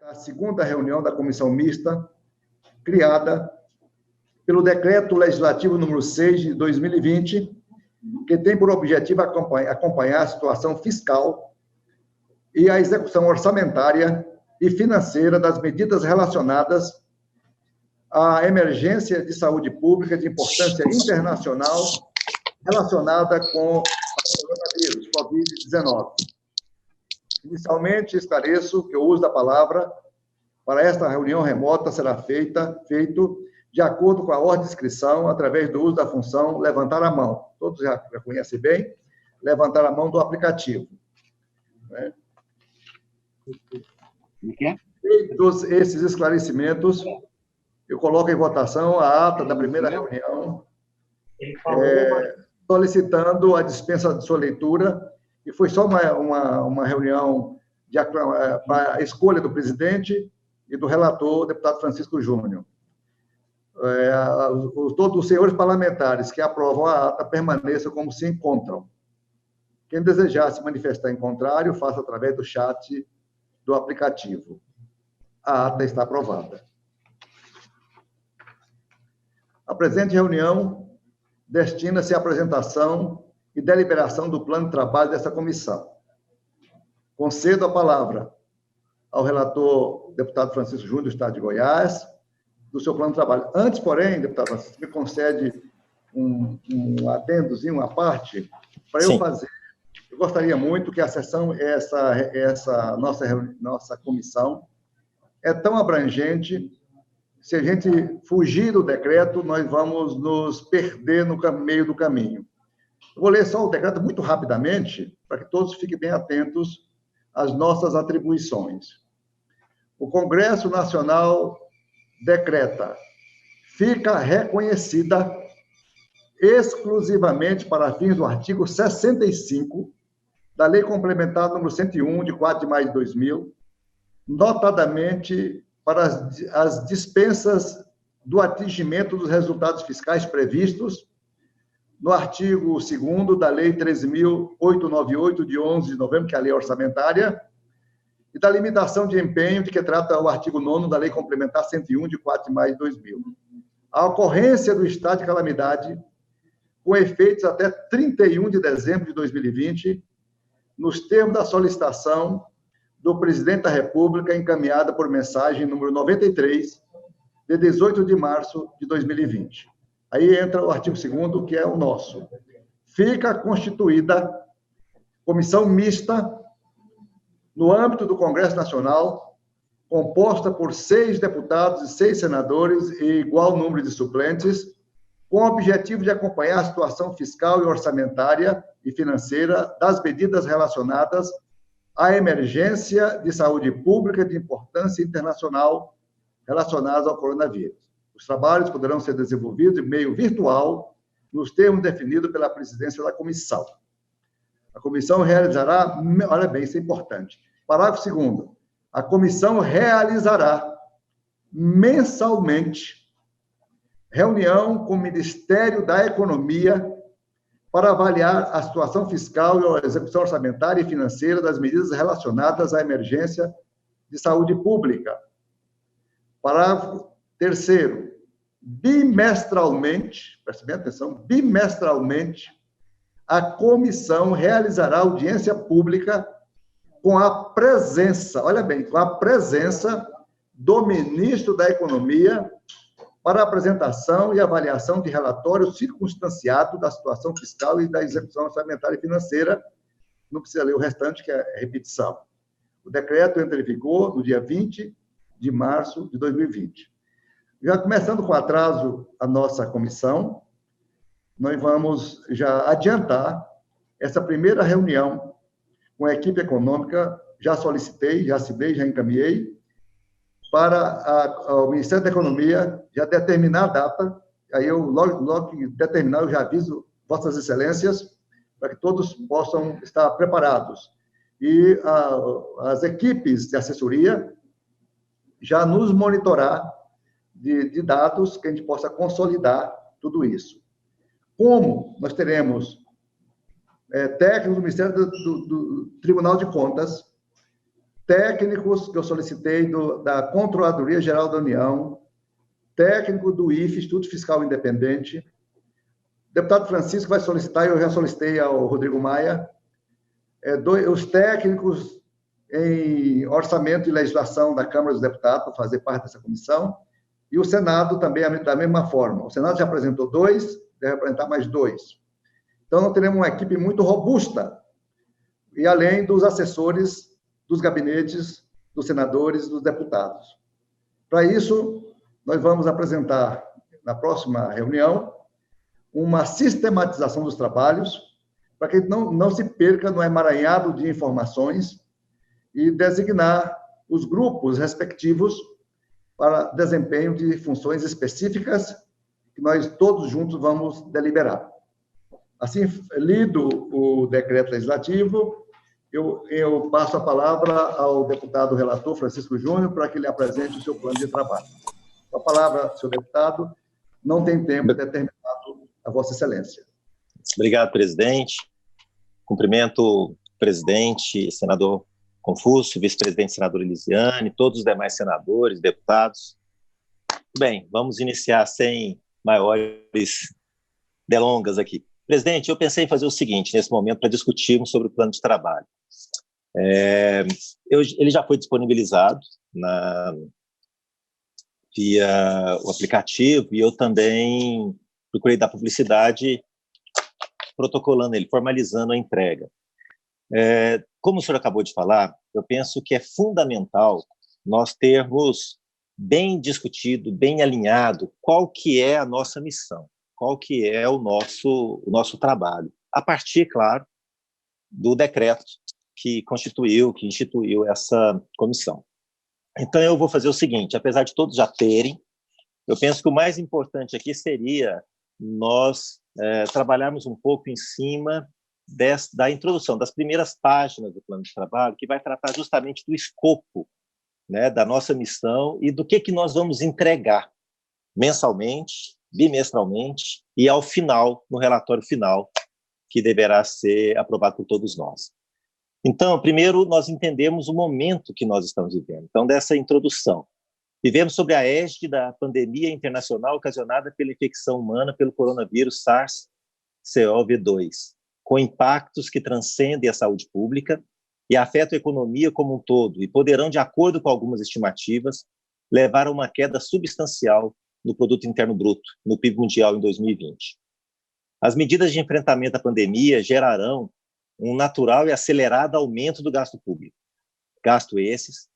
A segunda reunião da comissão mista, criada pelo Decreto Legislativo número 6 de 2020, que tem por objetivo acompanhar a situação fiscal e a execução orçamentária e financeira das medidas relacionadas à emergência de saúde pública de importância internacional relacionada com o coronavírus, Covid-19. Inicialmente, esclareço que o uso da palavra para esta reunião remota será feito de acordo com a ordem de inscrição, através do uso da função levantar a mão. Todos já conhecem bem, levantar a mão do aplicativo. Feitos esses esclarecimentos, eu coloco em votação a ata da primeira reunião, solicitando a dispensa de sua leitura, e foi só uma reunião para a escolha do presidente e do relator, o deputado Francisco Júnior. Todos os senhores parlamentares que aprovam a ata permaneçam como se encontram. Quem desejar se manifestar em contrário, faça através do chat do aplicativo. A ata está aprovada. A presente reunião destina-se à apresentação e deliberação do plano de trabalho dessa comissão. Concedo a palavra ao relator, deputado Francisco Júnior, do Estado de Goiás, do seu plano de trabalho. Antes, porém, deputado Francisco, me concede um adendozinho, uma parte, para eu fazer. Eu gostaria muito que a sessão, essa nossa comissão, é tão abrangente, se a gente fugir do decreto, nós vamos nos perder no meio do caminho. Eu vou ler só o decreto muito rapidamente, para que todos fiquem bem atentos às nossas atribuições. O Congresso Nacional decreta: fica reconhecida exclusivamente para fins do artigo 65 da Lei Complementar número 101, de 4 de maio de 2000, notadamente para as dispensas do atingimento dos resultados fiscais previstos no artigo 2º da Lei 13.898, de 11 de novembro, que é a lei orçamentária, e da limitação de empenho, de que trata o artigo 9º da Lei Complementar 101, de 4 de maio de 2000. A ocorrência do estado de calamidade, com efeitos até 31 de dezembro de 2020, nos termos da solicitação do Presidente da República, encaminhada por mensagem número 93, de 18 de março de 2020. Aí entra o artigo 2º, que é o nosso. Fica constituída comissão mista no âmbito do Congresso Nacional, composta por 6 deputados e 6 senadores e igual número de suplentes, com o objetivo de acompanhar a situação fiscal e orçamentária e financeira das medidas relacionadas à emergência de saúde pública de importância internacional relacionadas ao coronavírus. Os trabalhos poderão ser desenvolvidos em meio virtual, nos termos definidos pela presidência da comissão. A comissão realizará, olha bem, isso é importante. Parágrafo 2º. A comissão realizará mensalmente reunião com o Ministério da Economia para avaliar a situação fiscal e a execução orçamentária e financeira das medidas relacionadas à emergência de saúde pública. Parágrafo 3º. Bimestralmente, preste bem atenção, bimestralmente, a comissão realizará audiência pública com a presença, olha bem, com a presença do ministro da Economia para apresentação e avaliação de relatório circunstanciado da situação fiscal e da execução orçamentária e financeira. Não precisa ler o restante, que é repetição. O decreto entra em vigor no dia 20 de março de 2020. Já começando com atraso a nossa comissão, nós vamos já adiantar essa primeira reunião com a equipe econômica. Já solicitei, já assinei, já encaminhei para o Ministério da Economia já determinar a data. Aí eu, logo que determinar, eu já aviso Vossas Excelências, para que todos possam estar preparados. E as equipes de assessoria já nos monitorar de dados, que a gente possa consolidar tudo isso. Como nós teremos técnicos do Ministério do Tribunal de Contas, técnicos que eu solicitei da Controladoria Geral da União, técnico do IFE, Instituto Fiscal Independente. O deputado Francisco vai solicitar, eu já solicitei ao Rodrigo Maia, os técnicos em orçamento e legislação da Câmara dos Deputados, para fazer parte dessa comissão, e o Senado também, da mesma forma. O Senado já apresentou 2, deve apresentar mais 2. Então, nós teremos uma equipe muito robusta, e além dos assessores dos gabinetes dos senadores e dos deputados. Para isso, nós vamos apresentar, na próxima reunião, uma sistematização dos trabalhos, para que não se perca no emaranhado de informações, e designar os grupos respectivos para desempenho de funções específicas que nós todos juntos vamos deliberar. Assim, lido o decreto legislativo, eu passo a palavra ao deputado relator Francisco Júnior para que ele apresente o seu plano de trabalho. A palavra, senhor deputado, não tem tempo determinado a Vossa Excelência. Obrigado, presidente. Cumprimento o presidente, senador Confúcio, vice-presidente, senador Elisiane, todos os demais senadores, deputados. Bem, vamos iniciar sem maiores delongas aqui. Presidente, eu pensei em fazer o seguinte, nesse momento, para discutirmos sobre o plano de trabalho. Ele já foi disponibilizado via o aplicativo, e eu também procurei dar publicidade protocolando ele, formalizando a entrega. Como o senhor acabou de falar, eu penso que é fundamental nós termos bem discutido, bem alinhado, qual que é a nossa missão, qual que é o nosso trabalho, a partir, claro, do decreto que instituiu essa comissão. Então, eu vou fazer o seguinte, apesar de todos já terem, eu penso que o mais importante aqui seria nós trabalharmos um pouco em cima da introdução, das primeiras páginas do plano de trabalho, que vai tratar justamente do escopo, né, da nossa missão e do que nós vamos entregar mensalmente, bimestralmente e ao final, no relatório final, que deverá ser aprovado por todos nós. Então, primeiro, nós entendemos o momento que nós estamos vivendo. Então, dessa introdução. Vivemos sob a égide da pandemia internacional ocasionada pela infecção humana pelo coronavírus SARS-CoV-2, com impactos que transcendem a saúde pública e afetam a economia como um todo e poderão, de acordo com algumas estimativas, levar a uma queda substancial no Produto Interno Bruto, no PIB mundial em 2020. As medidas de enfrentamento à pandemia gerarão um natural e acelerado aumento do gasto público. Gasto esses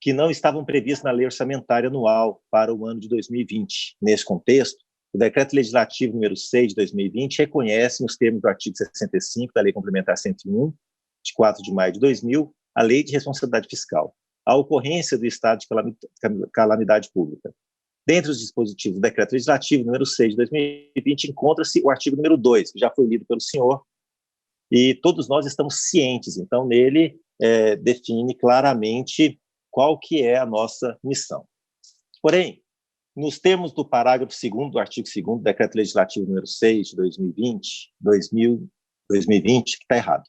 que não estavam previstos na Lei Orçamentária Anual para o ano de 2020. Nesse contexto, o Decreto Legislativo número 6 de 2020 reconhece, nos termos do artigo 65 da Lei Complementar 101, de 4 de maio de 2000, a Lei de Responsabilidade Fiscal, a ocorrência do estado de calamidade pública. Dentre os dispositivos do Decreto Legislativo número 6 de 2020, encontra-se o artigo número 2, que já foi lido pelo senhor, e todos nós estamos cientes, então, nele define claramente qual que é a nossa missão. Porém, nos termos do parágrafo 2º do artigo 2º do Decreto Legislativo número 6 de 2020, que está errado,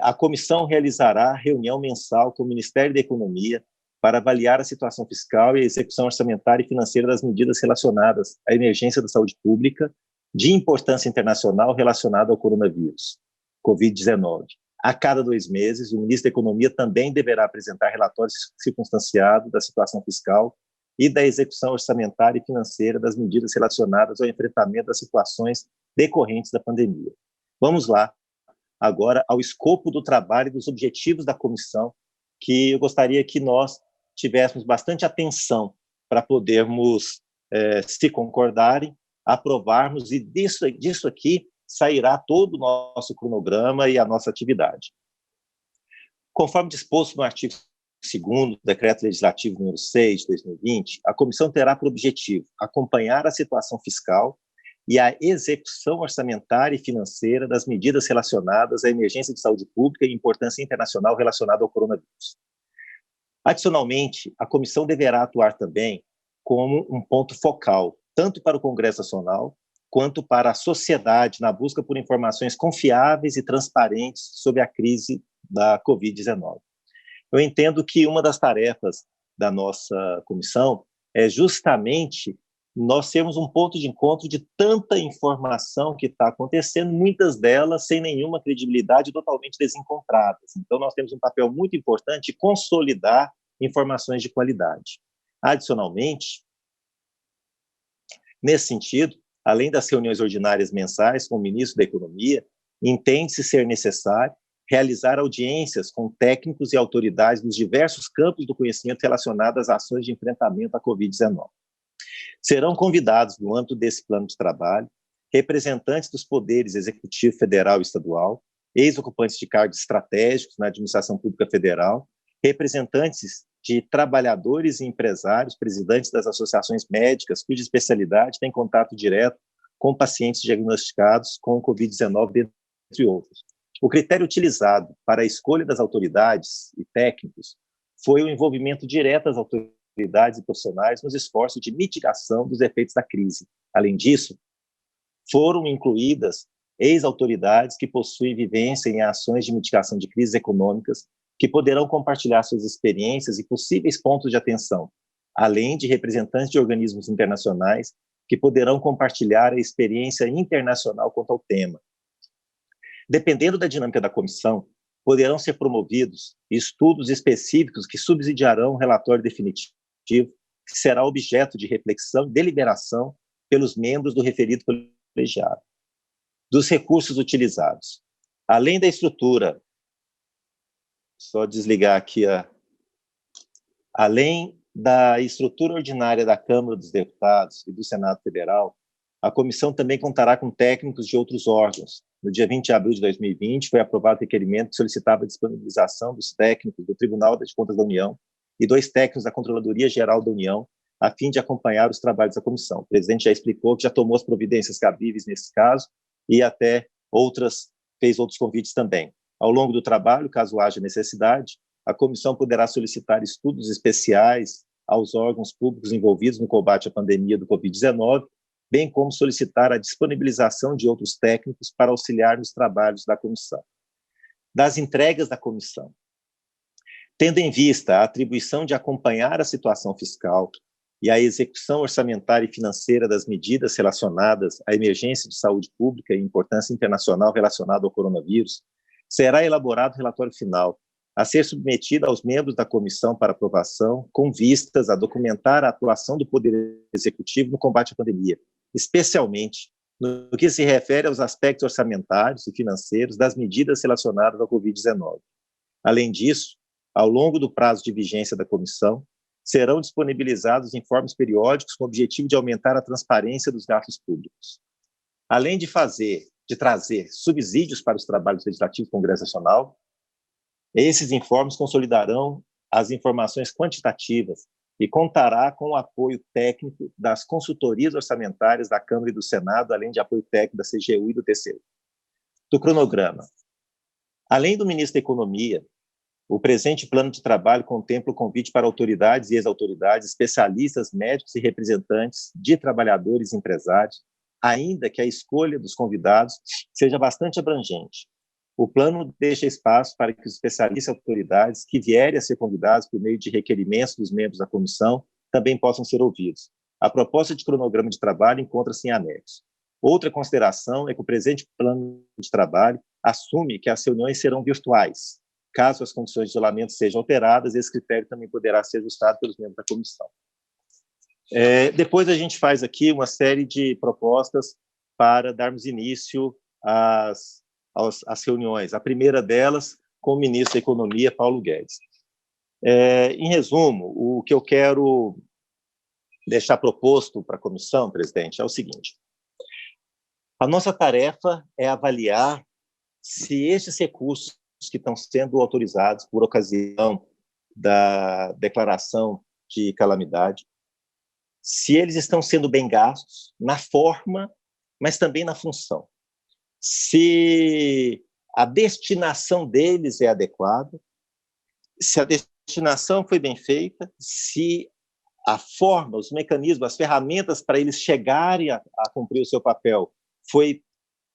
a comissão realizará reunião mensal com o Ministério da Economia para avaliar a situação fiscal e a execução orçamentária e financeira das medidas relacionadas à emergência da saúde pública de importância internacional relacionada ao coronavírus, Covid-19. A cada 2 meses, o ministro da Economia também deverá apresentar relatórios circunstanciados da situação fiscal e da execução orçamentária e financeira das medidas relacionadas ao enfrentamento das situações decorrentes da pandemia. Vamos lá, agora, ao escopo do trabalho e dos objetivos da comissão, que eu gostaria que nós tivéssemos bastante atenção para podermos, se concordarem, aprovarmos, e disso aqui sairá todo o nosso cronograma e a nossa atividade. Conforme disposto no artigo 2º do Decreto Legislativo número 6 de 2020, a comissão terá por objetivo acompanhar a situação fiscal e a execução orçamentária e financeira das medidas relacionadas à emergência de saúde pública e importância internacional relacionada ao coronavírus. Adicionalmente, a comissão deverá atuar também como um ponto focal, tanto para o Congresso Nacional, quanto para a sociedade na busca por informações confiáveis e transparentes sobre a crise da Covid-19. Eu entendo que uma das tarefas da nossa comissão é justamente nós termos um ponto de encontro de tanta informação que está acontecendo, muitas delas sem nenhuma credibilidade, totalmente desencontradas. Então, nós temos um papel muito importante de consolidar informações de qualidade. Adicionalmente, nesse sentido, além das reuniões ordinárias mensais com o ministro da Economia, entende-se ser necessário realizar audiências com técnicos e autoridades dos diversos campos do conhecimento relacionados às ações de enfrentamento à Covid-19. Serão convidados, no âmbito desse plano de trabalho, representantes dos poderes executivo federal e estadual, ex-ocupantes de cargos estratégicos na administração pública federal, representantes de trabalhadores e empresários, presidentes das associações médicas, cuja especialidade tem contato direto com pacientes diagnosticados com Covid-19, entre outros. O critério utilizado para a escolha das autoridades e técnicos foi o envolvimento direto das autoridades e profissionais nos esforços de mitigação dos efeitos da crise. Além disso, foram incluídas ex-autoridades que possuem vivência em ações de mitigação de crises econômicas, que poderão compartilhar suas experiências e possíveis pontos de atenção, além de representantes de organismos internacionais que poderão compartilhar a experiência internacional quanto ao tema. Dependendo da dinâmica da comissão, poderão ser promovidos estudos específicos que subsidiarão o relatório definitivo, que será objeto de reflexão e deliberação pelos membros do referido colegiado. Dos recursos utilizados. Além da estrutura, só desligar aqui, além da estrutura ordinária da Câmara dos Deputados e do Senado Federal, a comissão também contará com técnicos de outros órgãos. No dia 20 de abril de 2020, foi aprovado o requerimento que solicitava a disponibilização dos técnicos do Tribunal de Contas da União e 2 técnicos da Controladoria Geral da União, a fim de acompanhar os trabalhos da comissão. O presidente já explicou que já tomou as providências cabíveis nesse caso e até fez outros convites também. Ao longo do trabalho, caso haja necessidade, a comissão poderá solicitar estudos especiais aos órgãos públicos envolvidos no combate à pandemia do Covid-19, bem como solicitar a disponibilização de outros técnicos para auxiliar nos trabalhos da comissão. Das entregas da comissão. Tendo em vista a atribuição de acompanhar a situação fiscal e a execução orçamentária e financeira das medidas relacionadas à emergência de saúde pública e importância internacional relacionada ao coronavírus, será elaborado o relatório final, a ser submetido aos membros da comissão para aprovação, com vistas a documentar a atuação do Poder Executivo no combate à pandemia, especialmente no que se refere aos aspectos orçamentários e financeiros das medidas relacionadas ao Covid-19. Além disso, ao longo do prazo de vigência da comissão, serão disponibilizados informes periódicos com o objetivo de aumentar a transparência dos gastos públicos. Além de trazer subsídios para os trabalhos legislativos do Congresso Nacional, esses informes consolidarão as informações quantitativas e contará com o apoio técnico das consultorias orçamentárias da Câmara e do Senado, além de apoio técnico da CGU e do TCU. Do cronograma. Além do ministro da Economia, o presente plano de trabalho contempla o convite para autoridades e ex-autoridades, especialistas, médicos e representantes de trabalhadores e empresários, ainda que a escolha dos convidados seja bastante abrangente. O plano deixa espaço para que os especialistas e autoridades que vierem a ser convidados por meio de requerimentos dos membros da comissão também possam ser ouvidos. A proposta de cronograma de trabalho encontra-se em anexo. Outra consideração é que o presente plano de trabalho assume que as reuniões serão virtuais. Caso as condições de isolamento sejam alteradas, esse critério também poderá ser ajustado pelos membros da comissão. Depois a gente faz aqui uma série de propostas para darmos início às reuniões. A primeira delas com o ministro da Economia, Paulo Guedes. Em resumo, o que eu quero deixar proposto para a comissão, presidente, é o seguinte. A nossa tarefa é avaliar se esses recursos que estão sendo autorizados por ocasião da declaração de calamidade, se eles estão sendo bem gastos na forma, mas também na função. Se a destinação deles é adequada, se a destinação foi bem feita, se a forma, os mecanismos, as ferramentas para eles chegarem a cumprir o seu papel foi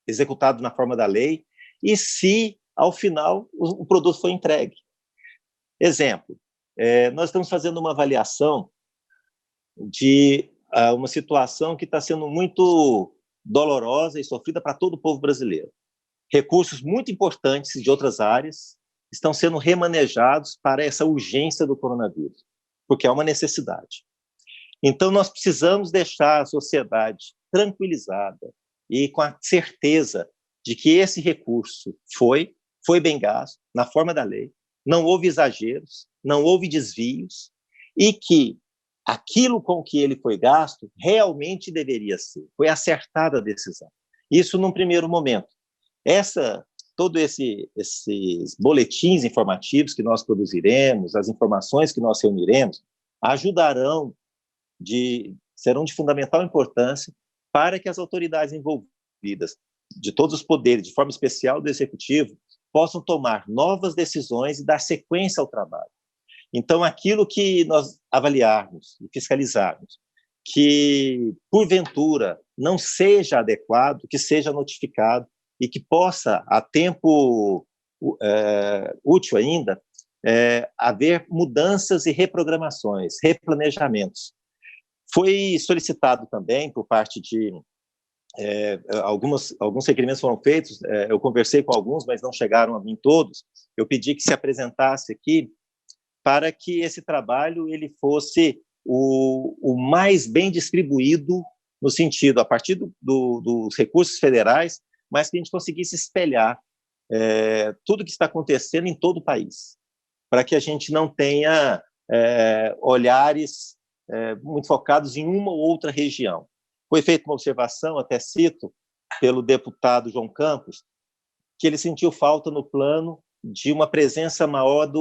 executado na forma da lei, e se, ao final, o produto foi entregue. Exemplo, nós estamos fazendo uma avaliação de uma situação que está sendo muito dolorosa e sofrida para todo o povo brasileiro. Recursos muito importantes de outras áreas estão sendo remanejados para essa urgência do coronavírus, porque é uma necessidade. Então, nós precisamos deixar a sociedade tranquilizada e com a certeza de que esse recurso foi bem gasto, na forma da lei, não houve exageros, não houve desvios, e que aquilo com que ele foi gasto realmente deveria ser. Foi acertada a decisão. Isso num primeiro momento. Todos esses boletins informativos que nós produziremos, as informações que nós reuniremos, serão de fundamental importância para que as autoridades envolvidas, de todos os poderes, de forma especial do Executivo, possam tomar novas decisões e dar sequência ao trabalho. Então, aquilo que nós avaliarmos e fiscalizarmos, que, porventura, não seja adequado, que seja notificado e que possa, a tempo útil ainda, haver mudanças e reprogramações, replanejamentos. Foi solicitado também, por parte de alguns requerimentos foram feitos, eu conversei com alguns, mas não chegaram a mim todos, eu pedi que se apresentasse aqui para que esse trabalho ele fosse o mais bem distribuído, no sentido, a partir dos recursos federais, mas que a gente conseguisse espelhar tudo que está acontecendo em todo o país, para que a gente não tenha olhares muito focados em uma ou outra região. Foi feita uma observação, até cito, pelo deputado João Campos, que ele sentiu falta no plano de uma presença maior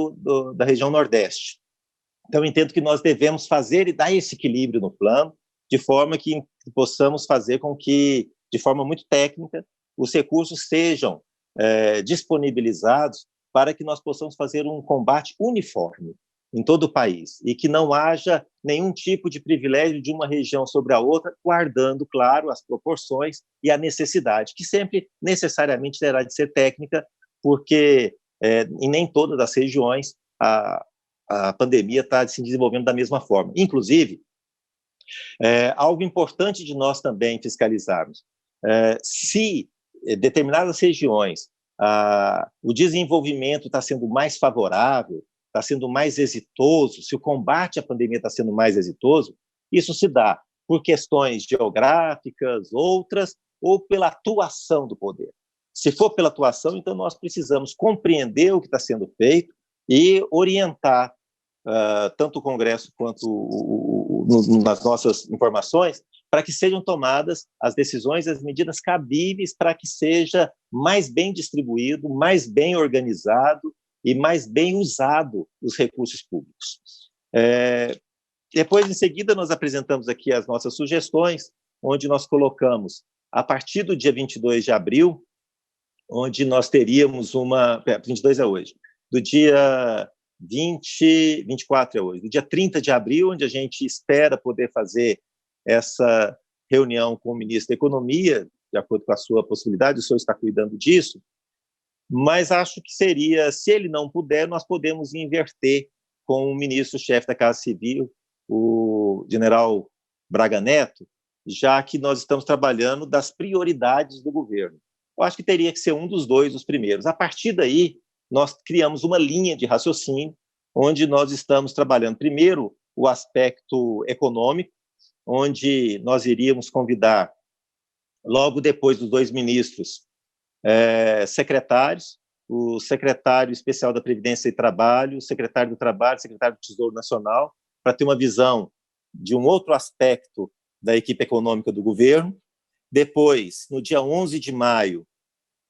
da região Nordeste. Então, eu entendo que nós devemos fazer e dar esse equilíbrio no plano, de forma que possamos fazer com que, de forma muito técnica, os recursos sejam disponibilizados para que nós possamos fazer um combate uniforme em todo o país e que não haja nenhum tipo de privilégio de uma região sobre a outra, guardando, claro, as proporções e a necessidade, que sempre necessariamente terá de ser técnica, porque em nem todas as regiões a pandemia está se desenvolvendo da mesma forma. Inclusive, algo importante de nós também fiscalizarmos, se determinadas regiões o desenvolvimento está sendo mais favorável, está sendo mais exitoso, se o combate à pandemia está sendo mais exitoso, isso se dá por questões geográficas, outras, ou pela atuação do poder. Se for pela atuação, então nós precisamos compreender o que está sendo feito e orientar tanto o Congresso quanto nas nossas informações, para que sejam tomadas as decisões, as medidas cabíveis para que seja mais bem distribuído, mais bem organizado e mais bem usado os recursos públicos. Depois, em seguida, nós apresentamos aqui as nossas sugestões, onde nós colocamos, a partir do dia 22 de abril, onde nós teríamos 22 é hoje, do dia 24 é hoje, do dia 30 de abril, onde a gente espera poder fazer essa reunião com o ministro da Economia, de acordo com a sua possibilidade, o senhor está cuidando disso, mas acho que seria, se ele não puder, nós podemos inverter com o ministro-chefe da Casa Civil, o general Braga Neto, já que nós estamos trabalhando das prioridades do governo. Eu acho que teria que ser um dos dois os primeiros. A partir daí, nós criamos uma linha de raciocínio, onde nós estamos trabalhando, primeiro, o aspecto econômico, onde nós iríamos convidar, logo depois dos dois ministros, secretários, o secretário especial da Previdência e Trabalho, o secretário do Trabalho, o secretário do Tesouro Nacional, para ter uma visão de um outro aspecto da equipe econômica do governo. Depois, no dia 11 de maio,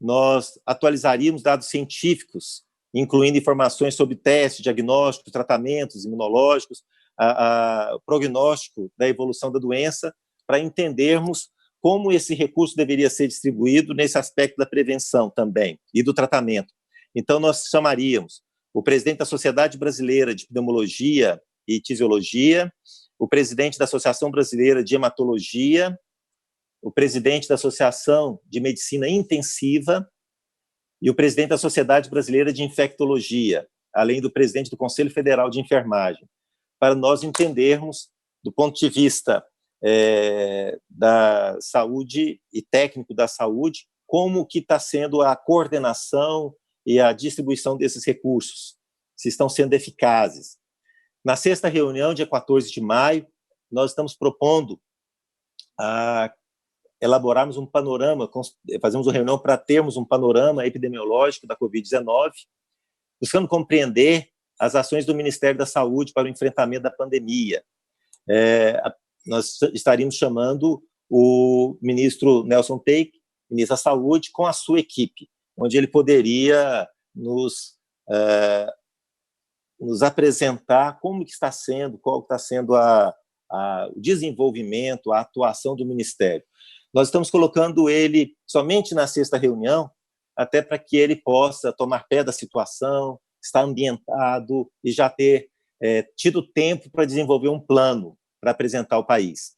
nós atualizaríamos dados científicos, incluindo informações sobre testes, diagnósticos, tratamentos imunológicos, o prognóstico da evolução da doença, para entendermos como esse recurso deveria ser distribuído nesse aspecto da prevenção também e do tratamento. Então, nós chamaríamos o presidente da Sociedade Brasileira de Pneumologia e Tisiologia, o presidente da Associação Brasileira de Hematologia, o presidente da Associação de Medicina Intensiva e o presidente da Sociedade Brasileira de Infectologia, além do presidente do Conselho Federal de Enfermagem, para nós entendermos, do ponto de vista da saúde e técnico da saúde, como que está sendo a coordenação e a distribuição desses recursos, se estão sendo eficazes. Na sexta reunião, dia 14 de maio, nós estamos propondo elaborarmos um panorama, fazemos uma reunião para termos um panorama epidemiológico da Covid-19, buscando compreender as ações do Ministério da Saúde para o enfrentamento da pandemia. Nós estaríamos chamando o ministro Nelson Taick, ministro da Saúde, com a sua equipe, onde ele poderia nos apresentar como que está sendo, qual está sendo o desenvolvimento, a atuação do Ministério. Nós estamos colocando ele somente na sexta reunião, até para que ele possa tomar pé da situação, estar ambientado e já ter tido tempo para desenvolver um plano para apresentar ao país.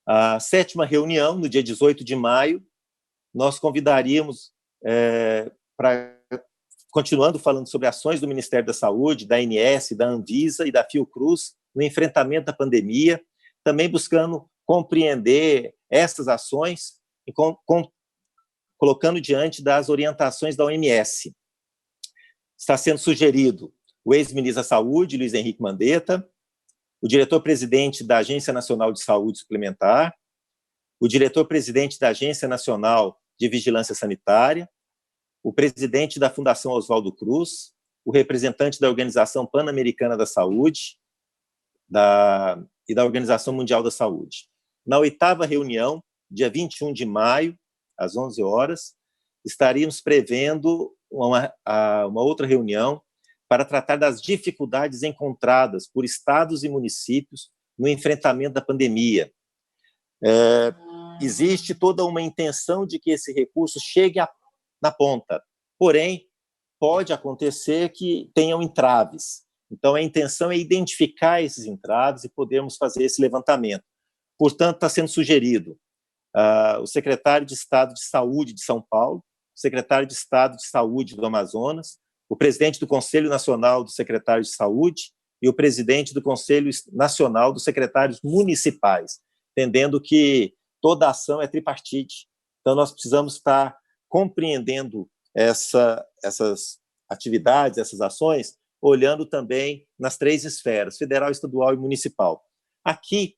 A sétima reunião, no dia 18 de maio, nós convidaríamos, continuando falando sobre ações do Ministério da Saúde, da ANS, da Anvisa e da Fiocruz no enfrentamento da pandemia, também buscando compreender essas ações e colocando diante das orientações da OMS. Está sendo sugerido o ex-ministro da Saúde, Luiz Henrique Mandetta, o diretor-presidente da Agência Nacional de Saúde Suplementar, o diretor-presidente da Agência Nacional de Vigilância Sanitária, o presidente da Fundação Oswaldo Cruz, o representante da Organização Pan-Americana da Saúde e da Organização Mundial da Saúde. Na oitava reunião, dia 21 de maio, às 11 horas, estaríamos prevendo uma outra reunião para tratar das dificuldades encontradas por estados e municípios no enfrentamento da pandemia. Existe toda uma intenção de que esse recurso chegue na ponta, porém, pode acontecer que tenham entraves. Então, a intenção é identificar esses entraves e podermos fazer esse levantamento. Portanto, está sendo sugerido o secretário de Estado de Saúde de São Paulo, o secretário de Estado de Saúde do Amazonas, o presidente do Conselho Nacional dos Secretários de Saúde e o presidente do Conselho Nacional dos Secretários Municipais, entendendo que toda ação é tripartite. Então, nós precisamos estar compreendendo essas atividades, essas ações, olhando também nas três esferas, federal, estadual e municipal. Aqui,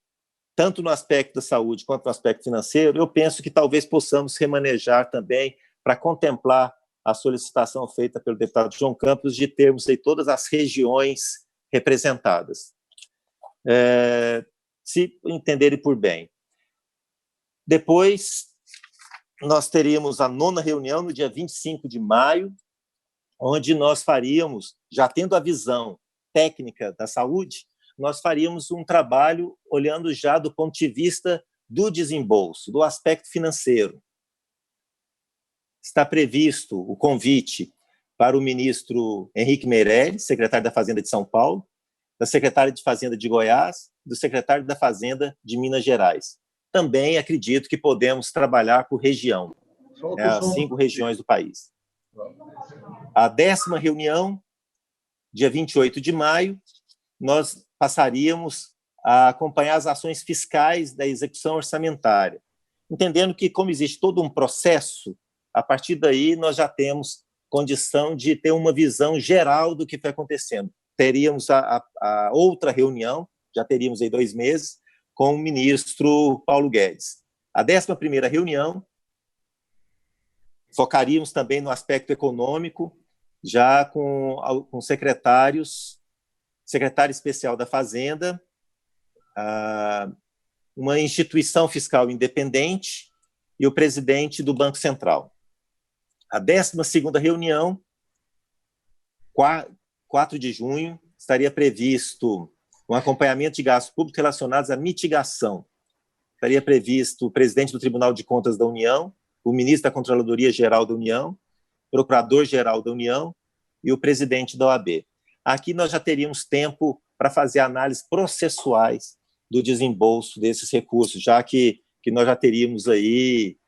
tanto no aspecto da saúde quanto no aspecto financeiro, eu penso que talvez possamos remanejar também para contemplar a solicitação feita pelo deputado João Campos de termos aí todas as regiões representadas. Se entenderem por bem. Depois, nós teríamos a nona reunião no dia 25 de maio, onde nós faríamos, já tendo a visão técnica da saúde, nós faríamos um trabalho olhando já do ponto de vista do desembolso, do aspecto financeiro. Está previsto o convite para o ministro Henrique Meirelles, secretário da Fazenda de São Paulo, da secretária de Fazenda de Goiás, do secretário da Fazenda de Minas Gerais. Também acredito que podemos trabalhar por região, as 5 regiões do país. A 10ª reunião, dia 28 de maio, nós passaríamos a acompanhar as ações fiscais da execução orçamentária, entendendo que, como existe todo um processo, a partir daí nós já temos condição de ter uma visão geral do que foi acontecendo. Teríamos a outra reunião, já teríamos aí 2 meses, com o ministro Paulo Guedes. A 11ª reunião, focaríamos também no aspecto econômico, já com secretário especial da Fazenda, uma instituição fiscal independente e o presidente do Banco Central. A 12ª reunião, 4 de junho, estaria previsto um acompanhamento de gastos públicos relacionados à mitigação. Estaria previsto o presidente do Tribunal de Contas da União, o ministro da Controladoria Geral da União, o procurador-geral da União e o presidente da OAB. Aqui nós já teríamos tempo para fazer análises processuais do desembolso desses recursos, já que nós já teríamos aí,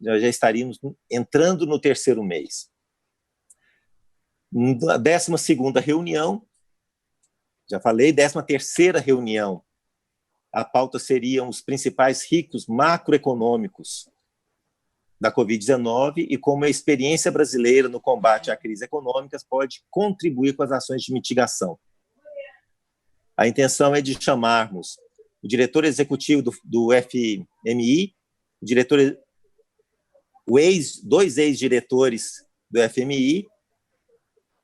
nós já estaríamos entrando no 3º mês. Na 12ª reunião, já falei, 13ª reunião, a pauta seriam os principais riscos macroeconômicos da Covid-19 e como a experiência brasileira no combate à crise econômica pode contribuir com as ações de mitigação. A intenção é de chamarmos o diretor executivo do FMI, dois ex-diretores do FMI,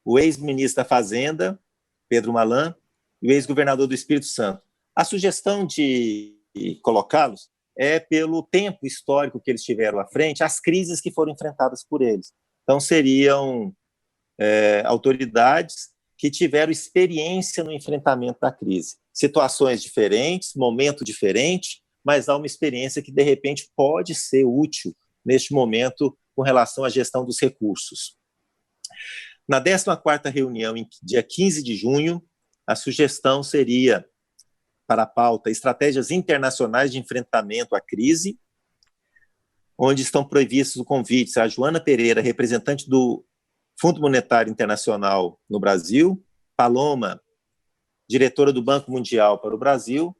o ex-ministro da Fazenda, Pedro Malan, e o ex-governador do Espírito Santo. A sugestão de colocá-los é pelo tempo histórico que eles tiveram à frente, as crises que foram enfrentadas por eles. Então, seriam autoridades que tiveram experiência no enfrentamento da crise. Situações diferentes, momento diferente, mas há uma experiência que, de repente, pode ser útil neste momento com relação à gestão dos recursos. Na 14ª reunião, em dia 15 de junho, a sugestão seria, para a pauta, estratégias internacionais de enfrentamento à crise, onde estão previstos o convite a Joana Pereira, representante do Fundo Monetário Internacional no Brasil, Paloma, diretora do Banco Mundial para o Brasil,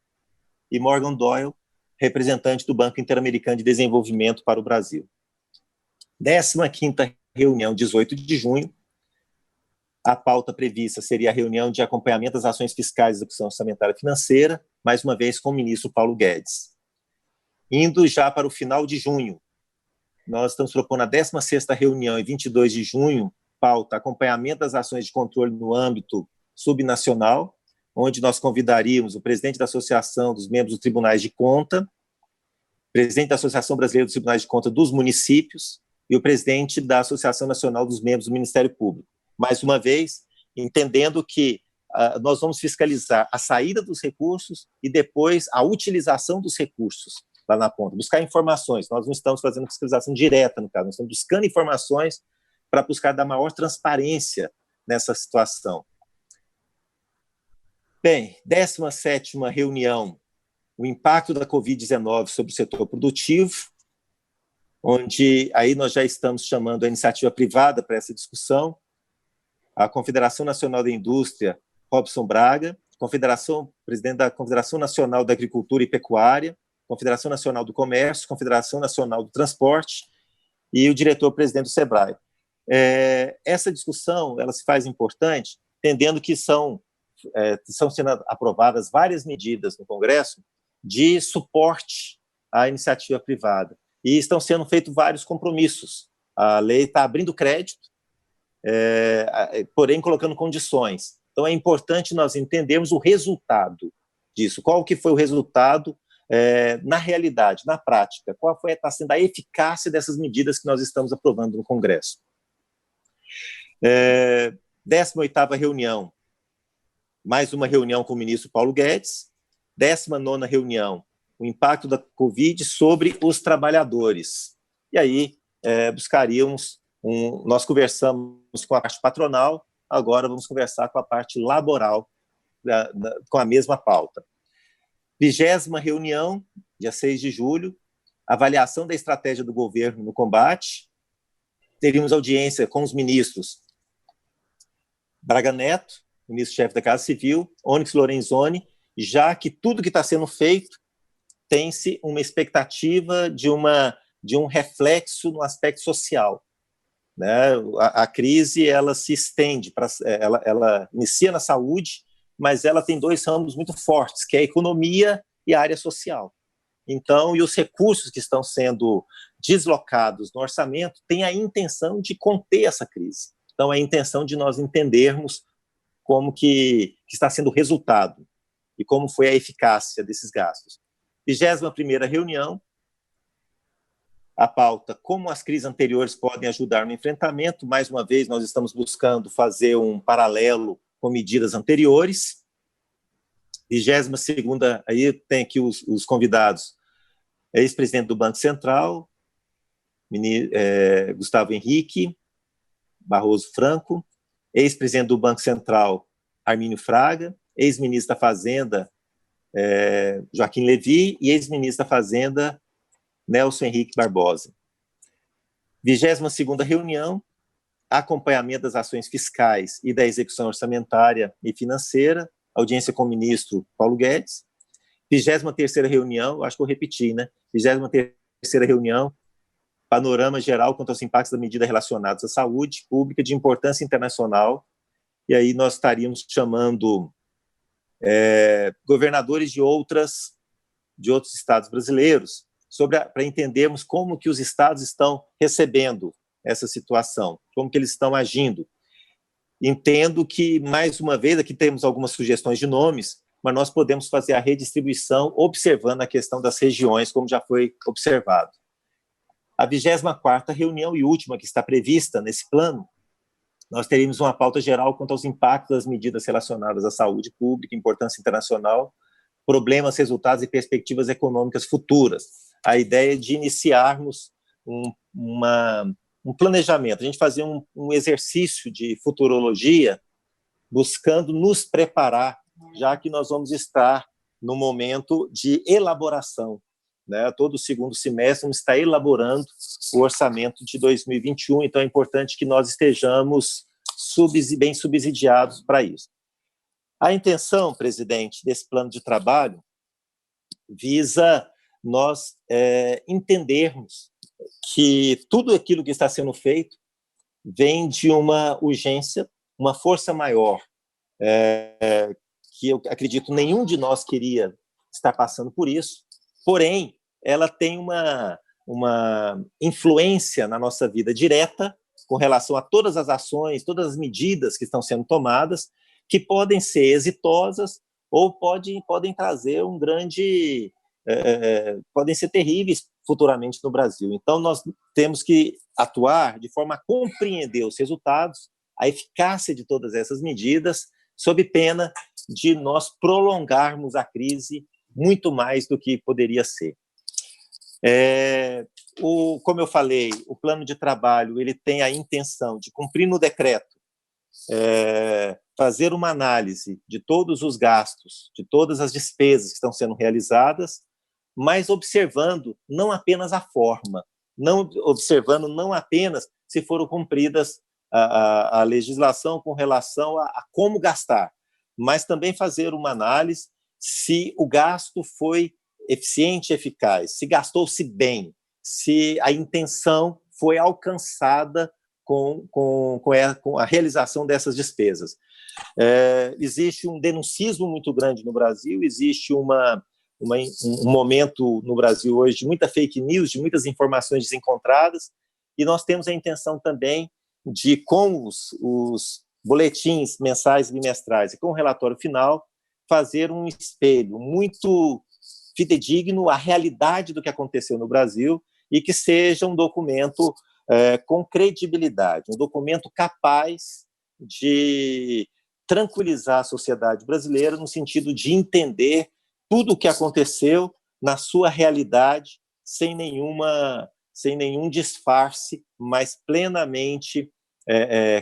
e Morgan Doyle, representante do Banco Interamericano de Desenvolvimento para o Brasil. 15ª reunião, 18 de junho, a pauta prevista seria a reunião de acompanhamento das ações fiscais da execução orçamentária financeira, mais uma vez com o ministro Paulo Guedes. Indo já para o final de junho, nós estamos propondo a 16ª reunião, em 22 de junho, pauta acompanhamento das ações de controle no âmbito subnacional, onde nós convidaríamos o presidente da Associação dos Membros dos Tribunais de Conta, presidente da Associação Brasileira dos Tribunais de Conta dos Municípios e o presidente da Associação Nacional dos Membros do Ministério Público. Mais uma vez, entendendo que nós vamos fiscalizar a saída dos recursos e depois a utilização dos recursos lá na ponta, buscar informações. Nós não estamos fazendo fiscalização direta, no caso, nós estamos buscando informações para buscar dar maior transparência nessa situação. Bem, 17ª reunião, o impacto da Covid-19 sobre o setor produtivo, onde aí nós já estamos chamando a iniciativa privada para essa discussão, a Confederação Nacional da Indústria, Robson Braga, presidente da Confederação Nacional da Agricultura e Pecuária, Confederação Nacional do Comércio, Confederação Nacional do Transporte e o diretor-presidente do SEBRAE. Essa discussão ela se faz importante, entendendo que estão sendo aprovadas várias medidas no Congresso de suporte à iniciativa privada. E estão sendo feitos vários compromissos. A lei está abrindo crédito, porém colocando condições. Então é importante nós entendermos o resultado disso. Qual que foi o resultado na realidade, na prática? Qual está sendo a eficácia dessas medidas que nós estamos aprovando no Congresso? 18ª reunião, mais uma reunião com o ministro Paulo Guedes. 19ª reunião, o impacto da Covid sobre os trabalhadores. E aí buscaríamos, nós conversamos com a parte patronal, agora vamos conversar com a parte laboral, com a mesma pauta. 20ª reunião, dia 6 de julho, avaliação da estratégia do governo no combate. Teríamos audiência com os ministros Braga Neto, ministro-chefe da Casa Civil, Onyx Lorenzoni, já que tudo que está sendo feito tem-se uma expectativa de um reflexo no aspecto social. Né? A crise ela se estende, ela inicia na saúde, mas ela tem dois ramos muito fortes, que é a economia e a área social. Então, e os recursos que estão sendo deslocados no orçamento têm a intenção de conter essa crise. Então, é a intenção de nós entendermos como que está sendo o resultado e como foi a eficácia desses gastos. 21ª reunião, a pauta, como as crises anteriores podem ajudar no enfrentamento. Mais uma vez, nós estamos buscando fazer um paralelo com medidas anteriores. 22ª, aí tem aqui os convidados, ex-presidente do Banco Central, Gustavo Henrique Barroso Franco, ex-presidente do Banco Central, Armínio Fraga, ex-ministro da Fazenda, Joaquim Levy, e ex-ministro da Fazenda, Nelson Henrique Barbosa. 22ª reunião, acompanhamento das ações fiscais e da execução orçamentária e financeira, audiência com o ministro Paulo Guedes. 23ª reunião, acho que eu repeti, né? 23ª reunião, panorama geral quanto aos impactos da medida relacionados à saúde pública de importância internacional, e aí nós estaríamos chamando governadores de outros estados brasileiros, para entendermos como que os estados estão recebendo essa situação, como que eles estão agindo. Entendo que, mais uma vez, aqui temos algumas sugestões de nomes, mas nós podemos fazer a redistribuição observando a questão das regiões, como já foi observado. A 24ª reunião e última que está prevista nesse plano, nós teríamos uma pauta geral quanto aos impactos das medidas relacionadas à saúde pública, importância internacional, problemas, resultados e perspectivas econômicas futuras. A ideia de iniciarmos um planejamento, a gente fazer um exercício de futurologia, buscando nos preparar, já que nós vamos estar no momento de elaboração, né? Todo segundo semestre vamos estar elaborando o orçamento de 2021, então é importante que nós estejamos bem subsidiados para isso. A intenção, presidente, desse plano de trabalho visa nós entendermos que tudo aquilo que está sendo feito vem de uma urgência, uma força maior, que eu acredito nenhum de nós queria estar passando por isso, porém, ela tem uma influência na nossa vida direta com relação a todas as ações, todas as medidas que estão sendo tomadas, que podem ser exitosas ou podem trazer podem ser terríveis futuramente no Brasil. Então, nós temos que atuar de forma a compreender os resultados, a eficácia de todas essas medidas, sob pena de nós prolongarmos a crise muito mais do que poderia ser. Como eu falei, o plano de trabalho ele tem a intenção de cumprir no decreto, fazer uma análise de todos os gastos, de todas as despesas que estão sendo realizadas, mas observando não apenas a forma, observando não apenas se foram cumpridas a legislação com relação a como gastar, mas também fazer uma análise se o gasto foi eficiente e eficaz, se gastou-se bem, se a intenção foi alcançada com a realização dessas despesas. Existe um denuncismo muito grande no Brasil, existe um momento no Brasil hoje de muita fake news, de muitas informações desencontradas, e nós temos a intenção também de, com os boletins mensais e bimestrais e com o relatório final, fazer um espelho muito fidedigno à realidade do que aconteceu no Brasil e que seja um documento com credibilidade, um documento capaz de tranquilizar a sociedade brasileira no sentido de entender tudo o que aconteceu na sua realidade, sem nenhum disfarce, mas plenamente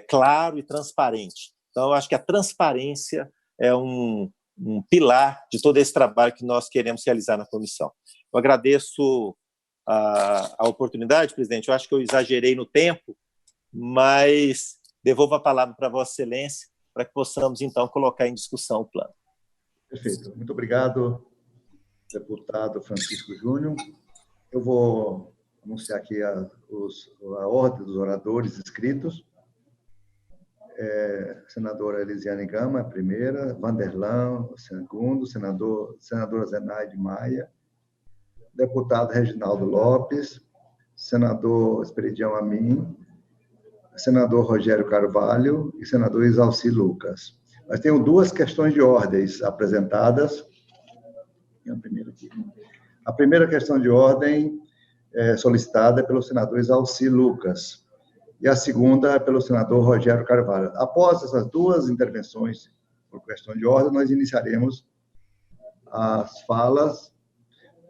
claro e transparente. Então, eu acho que a transparência é um pilar de todo esse trabalho que nós queremos realizar na comissão. Eu agradeço a oportunidade, presidente. Eu acho que eu exagerei no tempo, mas devolvo a palavra para Vossa Excelência para que possamos, então, colocar em discussão o plano. Perfeito. Muito obrigado, deputado Francisco Júnior. Eu vou anunciar aqui a ordem dos oradores inscritos. Senadora Elisiane Gama, a primeira, Vanderlan, o segundo, senadora Zenaide Maia, deputado Reginaldo Lopes, senador Esperidião Amin, senador Rogério Carvalho e senador Isalci Lucas. Nós temos duas questões de ordens apresentadas. A primeira questão de ordem solicitada é pelo senador Isalci Lucas e a segunda é pelo senador Rogério Carvalho. Após essas duas intervenções por questão de ordem, nós iniciaremos as falas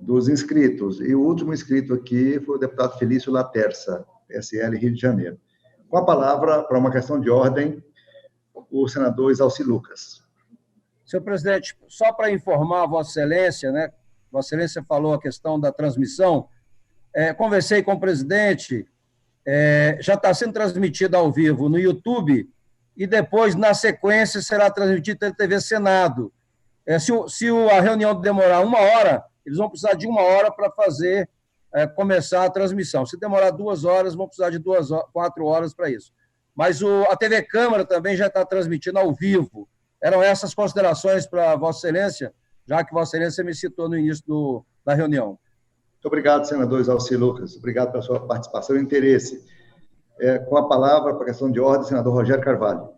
dos inscritos. E o último inscrito aqui foi o deputado Felício Laterça, PSL, Rio de Janeiro. Com a palavra, para uma questão de ordem, o senador Isalci Lucas. Senhor presidente, só para informar a Vossa Excelência, né? Vossa Excelência falou a questão da transmissão. Conversei com o presidente, já está sendo transmitida ao vivo no YouTube e depois, na sequência, será transmitida pela TV Senado. Se a reunião demorar 1 hora, eles vão precisar de 1 hora para começar a transmissão. Se demorar 2 horas, vão precisar de 4 horas para isso. Mas a TV Câmara também já está transmitindo ao vivo. Eram essas considerações para Vossa Excelência, já que Vossa Excelência me citou no início da reunião. Muito obrigado, senador Exalci Lucas. Obrigado pela sua participação e interesse. Com a palavra, para a questão de ordem, senador Rogério Carvalho.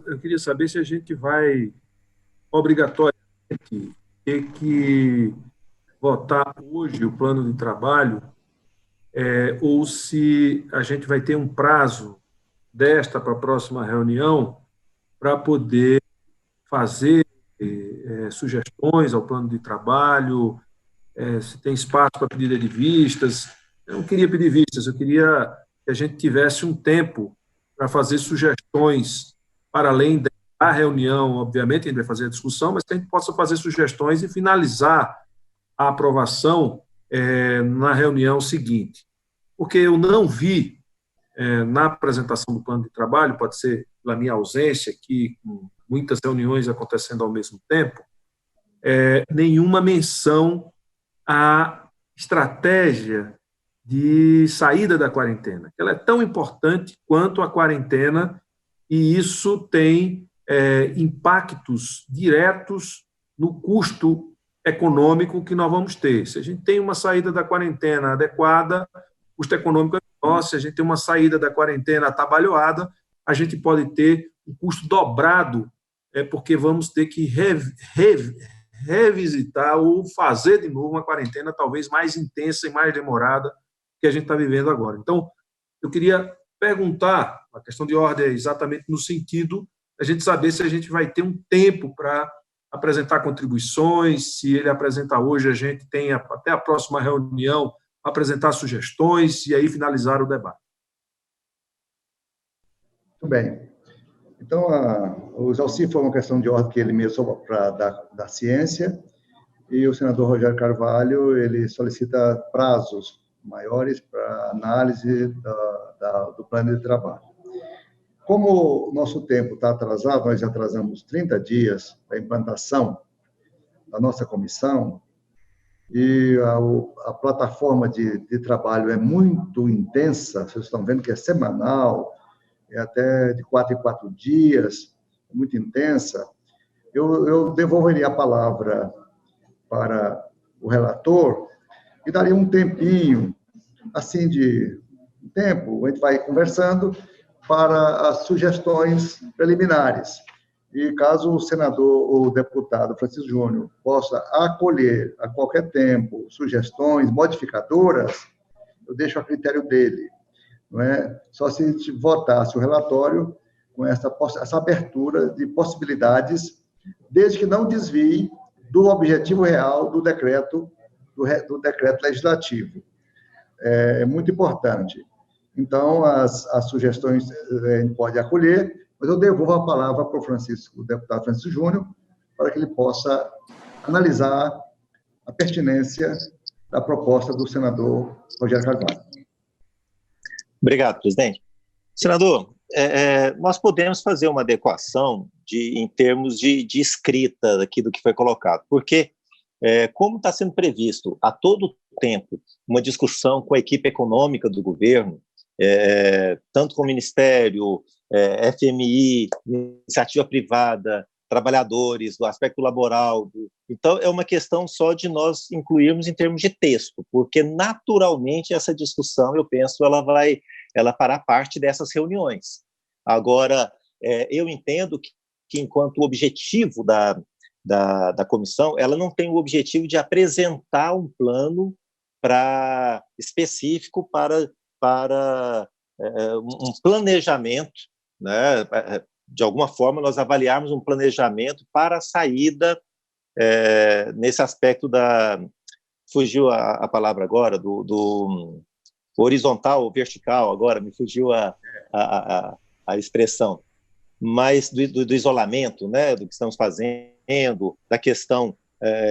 Eu queria saber se a gente vai, obrigatoriamente, ter que votar hoje o plano de trabalho, ou se a gente vai ter um prazo desta para a próxima reunião para poder fazer sugestões ao plano de trabalho, se tem espaço para pedido de vistas. Eu não queria pedir vistas, eu queria que a gente tivesse um tempo para fazer sugestões para além da reunião. Obviamente, a gente vai fazer a discussão, mas que a gente possa fazer sugestões e finalizar a aprovação na reunião seguinte. Porque eu não vi, na apresentação do plano de trabalho, pode ser pela minha ausência aqui, com muitas reuniões acontecendo ao mesmo tempo, nenhuma menção à estratégia de saída da quarentena. Ela é tão importante quanto a quarentena e isso tem impactos diretos no custo econômico que nós vamos ter. Se a gente tem uma saída da quarentena adequada, o custo econômico é menor. Se a gente tem uma saída da quarentena atabalhoada, a gente pode ter um custo dobrado, porque vamos ter que revisitar ou fazer de novo uma quarentena talvez mais intensa e mais demorada que a gente está vivendo agora. Então, eu queria perguntar, a questão de ordem é exatamente no sentido da gente saber se a gente vai ter um tempo para apresentar contribuições, se ele apresentar hoje, a gente tem até a próxima reunião apresentar sugestões e aí finalizar o debate. Muito bem. Então, o Exalci foi uma questão de ordem que ele mesmo para da ciência, e o senador Rogério Carvalho, ele solicita prazos maiores para análise do plano de trabalho. Como o nosso tempo está atrasado, nós já atrasamos 30 dias para a implantação da nossa comissão, e a plataforma de trabalho é muito intensa, vocês estão vendo que é semanal, é até de 4 em 4 dias, muito intensa. Eu devolveria a palavra para o relator e daria um tempinho, assim, de tempo, a gente vai conversando para as sugestões preliminares. E caso o senador ou o deputado Francisco Júnior possa acolher a qualquer tempo sugestões modificadoras, eu deixo a critério dele. Não é? Só se a gente votasse o relatório com essa abertura de possibilidades, desde que não desvie do objetivo real do decreto legislativo. É muito importante. Então, as sugestões a gente pode acolher, mas eu devolvo a palavra para o deputado Francisco Júnior, para que ele possa analisar a pertinência da proposta do senador Rogério Carvalho. Obrigado, presidente. Senador, nós podemos fazer uma adequação em termos de escrita aqui do que foi colocado, porque, como está sendo previsto a todo tempo uma discussão com a equipe econômica do governo, tanto com o Ministério, FMI, iniciativa privada, trabalhadores, do aspecto laboral. Então, é uma questão só de nós incluirmos em termos de texto, porque, naturalmente, essa discussão, eu penso, ela fará parte dessas reuniões. Agora, eu entendo que enquanto objetivo da comissão, ela não tem o objetivo de apresentar um plano específico para um planejamento, né? De alguma forma, nós avaliarmos um planejamento para a saída nesse aspecto fugiu a palavra agora, do horizontal ou vertical, agora me fugiu a expressão, mas do isolamento, né, do que estamos fazendo, da questão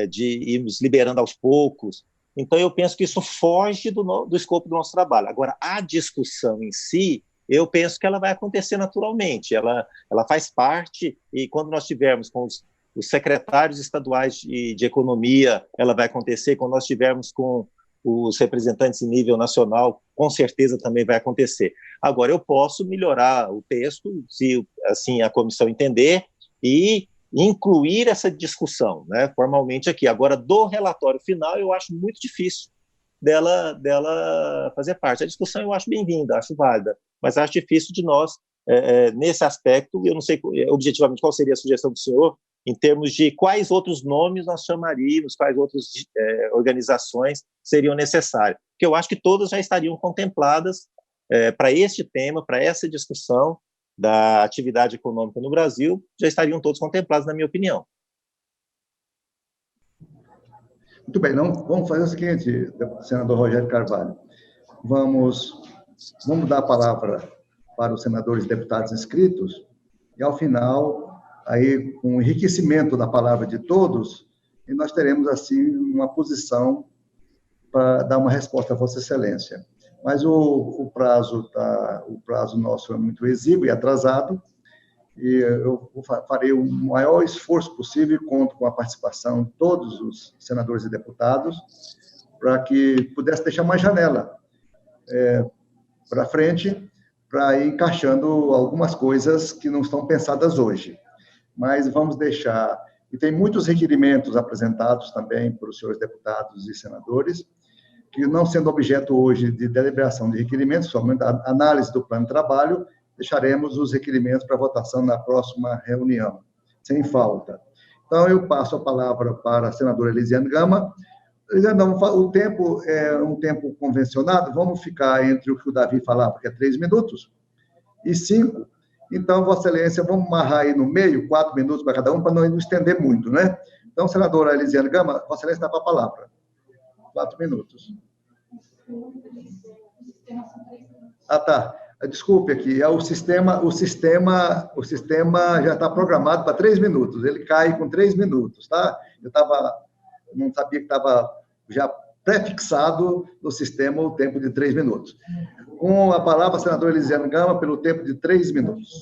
de irmos liberando aos poucos. Então, eu penso que isso foge do escopo do nosso trabalho. Agora, a discussão em si, eu penso que ela vai acontecer naturalmente, ela faz parte, e quando nós tivermos com os secretários estaduais de economia, ela vai acontecer, quando nós tivermos com os representantes em nível nacional, com certeza também vai acontecer. Agora, eu posso melhorar o texto, se assim a comissão entender, e incluir essa discussão, né, formalmente aqui. Agora, do relatório final, eu acho muito difícil dela fazer parte. A discussão eu acho bem-vinda, acho válida, mas acho difícil de nós, nesse aspecto, eu não sei objetivamente qual seria a sugestão do senhor, em termos de quais outros nomes nós chamaríamos, quais outras organizações seriam necessárias. Porque eu acho que todas já estariam contempladas para este tema, para essa discussão da atividade econômica no Brasil, já estariam todos contemplados, na minha opinião. Muito bem, vamos fazer o seguinte, senador Rogério Carvalho. Vamos dar a palavra para os senadores e deputados inscritos, e, ao final, aí, com o enriquecimento da palavra de todos, e nós teremos, assim, uma posição para dar uma resposta a Vossa Excelência. Mas o prazo nosso é muito exíguo e atrasado, e eu farei o maior esforço possível e conto com a participação de todos os senadores e deputados para que pudesse deixar uma janela para frente, para ir encaixando algumas coisas que não estão pensadas hoje. Mas vamos deixar... E tem muitos requerimentos apresentados também por os senhores deputados e senadores, que, não sendo objeto hoje de deliberação de requerimentos, somente a análise do plano de trabalho, deixaremos os requerimentos para votação na próxima reunião, sem falta. Então, eu passo a palavra para a senadora Elisiane Gama. Elisiane, o tempo é um tempo convencionado, vamos ficar entre o que o Davi falava, que é 3 minutos, e 5. Então, Vossa Excelência, vamos amarrar aí no meio, 4 minutos para cada um, para não estender muito, né? Então, senadora Elisiane Gama, Vossa Excelência dá para a palavra. 4 minutos. Tá. Desculpe aqui, o sistema já está programado para 3 minutos, ele cai com 3 minutos, tá? Não sabia que estava já prefixado no sistema o tempo de 3 minutos. Com a palavra, a senadora Elisiane Gama, pelo tempo de 3 minutos.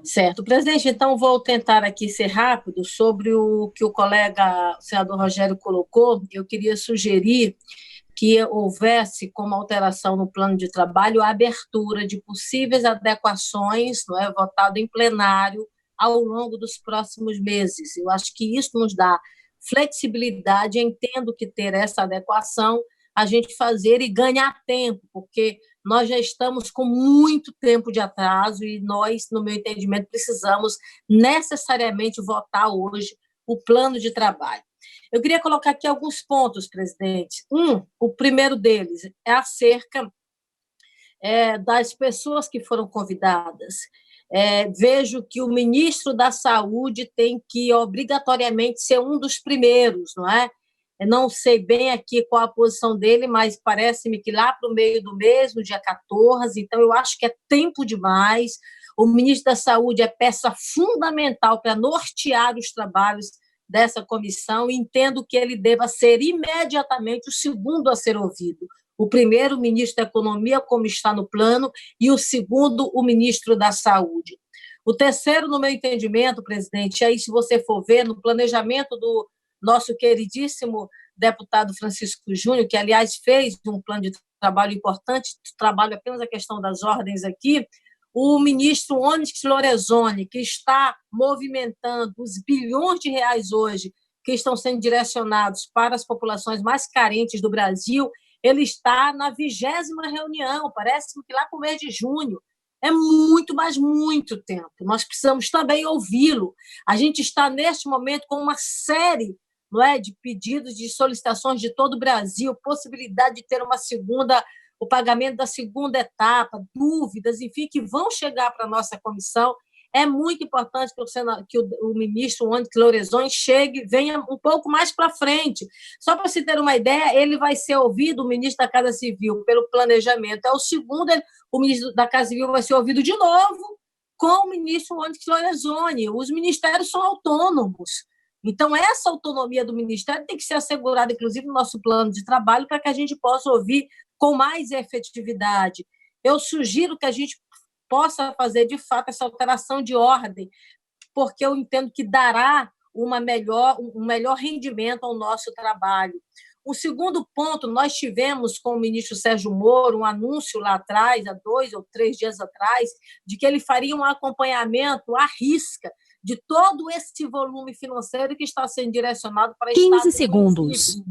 Certo. Presidente, então vou tentar aqui ser rápido sobre o que o colega, o senador Rogério, colocou. Eu queria sugerir que houvesse, como alteração no plano de trabalho, a abertura de possíveis adequações, não é, votado em plenário ao longo dos próximos meses. Eu acho que isso nos dá flexibilidade, entendo que ter essa adequação, a gente fazer e ganhar tempo, porque nós já estamos com muito tempo de atraso e nós, no meu entendimento, precisamos necessariamente votar hoje o plano de trabalho. Eu queria colocar aqui alguns pontos, presidente. O primeiro deles é acerca das pessoas que foram convidadas. Vejo que o ministro da Saúde tem que obrigatoriamente ser um dos primeiros, não é? Eu não sei bem aqui qual a posição dele, mas parece-me que lá para o meio do mês, no dia 14, então eu acho que é tempo demais. O ministro da Saúde é peça fundamental para nortear os trabalhos dessa comissão, e entendo que ele deva ser imediatamente o segundo a ser ouvido. O primeiro, o ministro da Economia, como está no plano, e o segundo, o ministro da Saúde. O terceiro, no meu entendimento, presidente, aí se você for ver no planejamento do nosso queridíssimo deputado Francisco Júnior, que, aliás, fez um plano de trabalho importante, trabalho apenas a questão das ordens aqui, o ministro Onyx Lorenzoni, que está movimentando os bilhões de reais hoje que estão sendo direcionados para as populações mais carentes do Brasil, ele está na 20ª reunião, parece que lá para o mês de junho. É muito, mas muito tempo. Nós precisamos também ouvi-lo. A gente está, neste momento, com uma série, não é, de pedidos, de solicitações de todo o Brasil, possibilidade de ter o pagamento da segunda etapa, dúvidas, enfim, que vão chegar para a nossa comissão. É muito importante que o ministro Onyx Lorenzoni venha um pouco mais para frente. Só para se ter uma ideia, ele vai ser ouvido, o ministro da Casa Civil, pelo planejamento. O segundo, o ministro da Casa Civil vai ser ouvido de novo com o ministro Onyx Lorenzoni. Os ministérios são autônomos. Então, essa autonomia do Ministério tem que ser assegurada, inclusive, no nosso plano de trabalho, para que a gente possa ouvir com mais efetividade. Eu sugiro que a gente possa fazer, de fato, essa alteração de ordem, porque eu entendo que dará um melhor rendimento ao nosso trabalho. O segundo ponto, nós tivemos com o ministro Sérgio Moro um anúncio lá atrás, há 2 ou 3 dias atrás, de que ele faria um acompanhamento à risca de todo esse volume financeiro que está sendo direcionado para 15 segundos.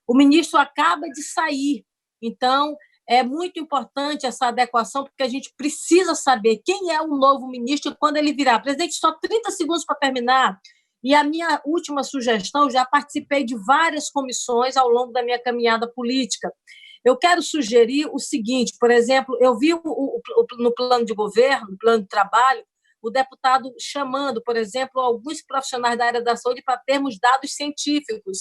O ministro acaba de sair, então é muito importante essa adequação, porque a gente precisa saber quem é o novo ministro e quando ele virá. Presidente, só 30 segundos para terminar. E a minha última sugestão, já participei de várias comissões ao longo da minha caminhada política. Eu quero sugerir o seguinte, por exemplo, eu vi no plano de governo, no plano de trabalho, o deputado chamando, por exemplo, alguns profissionais da área da saúde para termos dados científicos.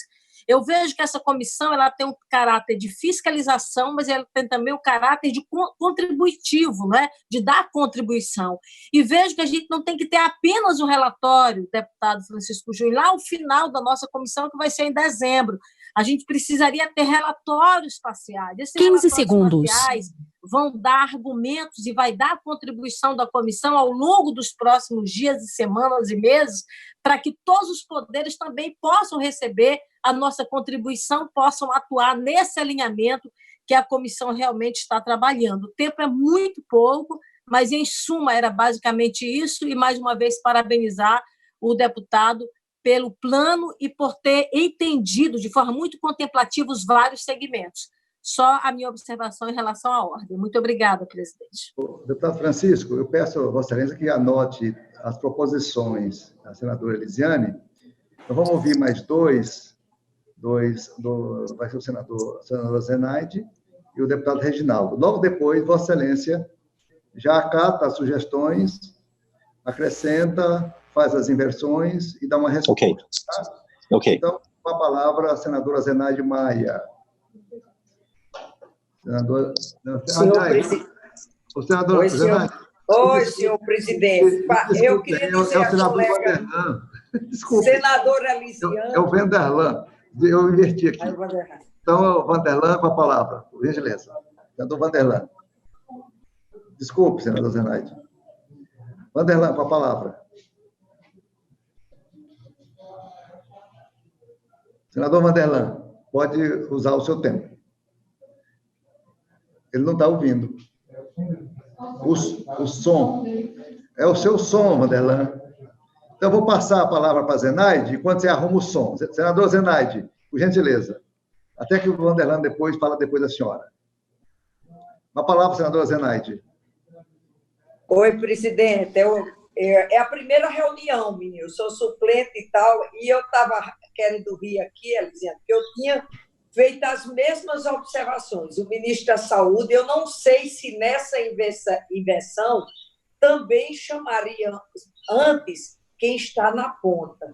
Eu vejo que essa comissão ela tem um caráter de fiscalização, mas ela tem também o caráter de contributivo, né? De dar contribuição. E vejo que a gente não tem que ter apenas um relatório, deputado Francisco Júnior, lá ao final da nossa comissão, que vai ser em dezembro. A gente precisaria ter relatórios parciais. Esses 15 segundos. Parciais vão dar argumentos e vai dar contribuição da comissão ao longo dos próximos dias e semanas e meses, para que todos os poderes também possam receber a nossa contribuição, possam atuar nesse alinhamento que a comissão realmente está trabalhando. O tempo é muito pouco, mas, em suma, era basicamente isso, e, mais uma vez, parabenizar o deputado pelo plano e por ter entendido de forma muito contemplativa os vários segmentos. Só a minha observação em relação à ordem. Muito obrigada, presidente. Deputado Francisco, eu peço a Vossa Excelência que anote as proposições da senadora Elisiane. Então, vamos ouvir mais dois vai ser a senadora Zenaide e o deputado Reginaldo. Logo depois, Vossa Excelência já acata as sugestões, acrescenta, faz as inversões e dá uma resposta. Ok. Tá? Ok. Então, com a palavra, a senadora Zenaide Maia. Senadora... O senador... Oi, senhor. Oi, senhor presidente. Eu queria dizer é o senador colega... Vanderlan. Desculpa. Senadora Elisiane. É o Vanderlan. Eu inverti aqui. Então, Vanderlan com a palavra, por gentileza. Senador Vanderlan. Desculpe, senador Zenaide. Vanderlan com a palavra. Senador Vanderlan, pode usar o seu tempo. Ele não está ouvindo. O som. É o seu som, Vanderlan. Então, eu vou passar a palavra para a Zenaide, enquanto você arruma o som. Senador Zenaide, por gentileza. Até que o Vanderlan fala depois da senhora. Uma palavra, senadora Zenaide. Oi, presidente. É a primeira reunião, menino. Eu sou suplente e tal, e eu estava querendo vir aqui, Elisiane, porque eu tinha feito as mesmas observações. O ministro da Saúde, eu não sei se nessa inversão também chamaria antes quem está na ponta.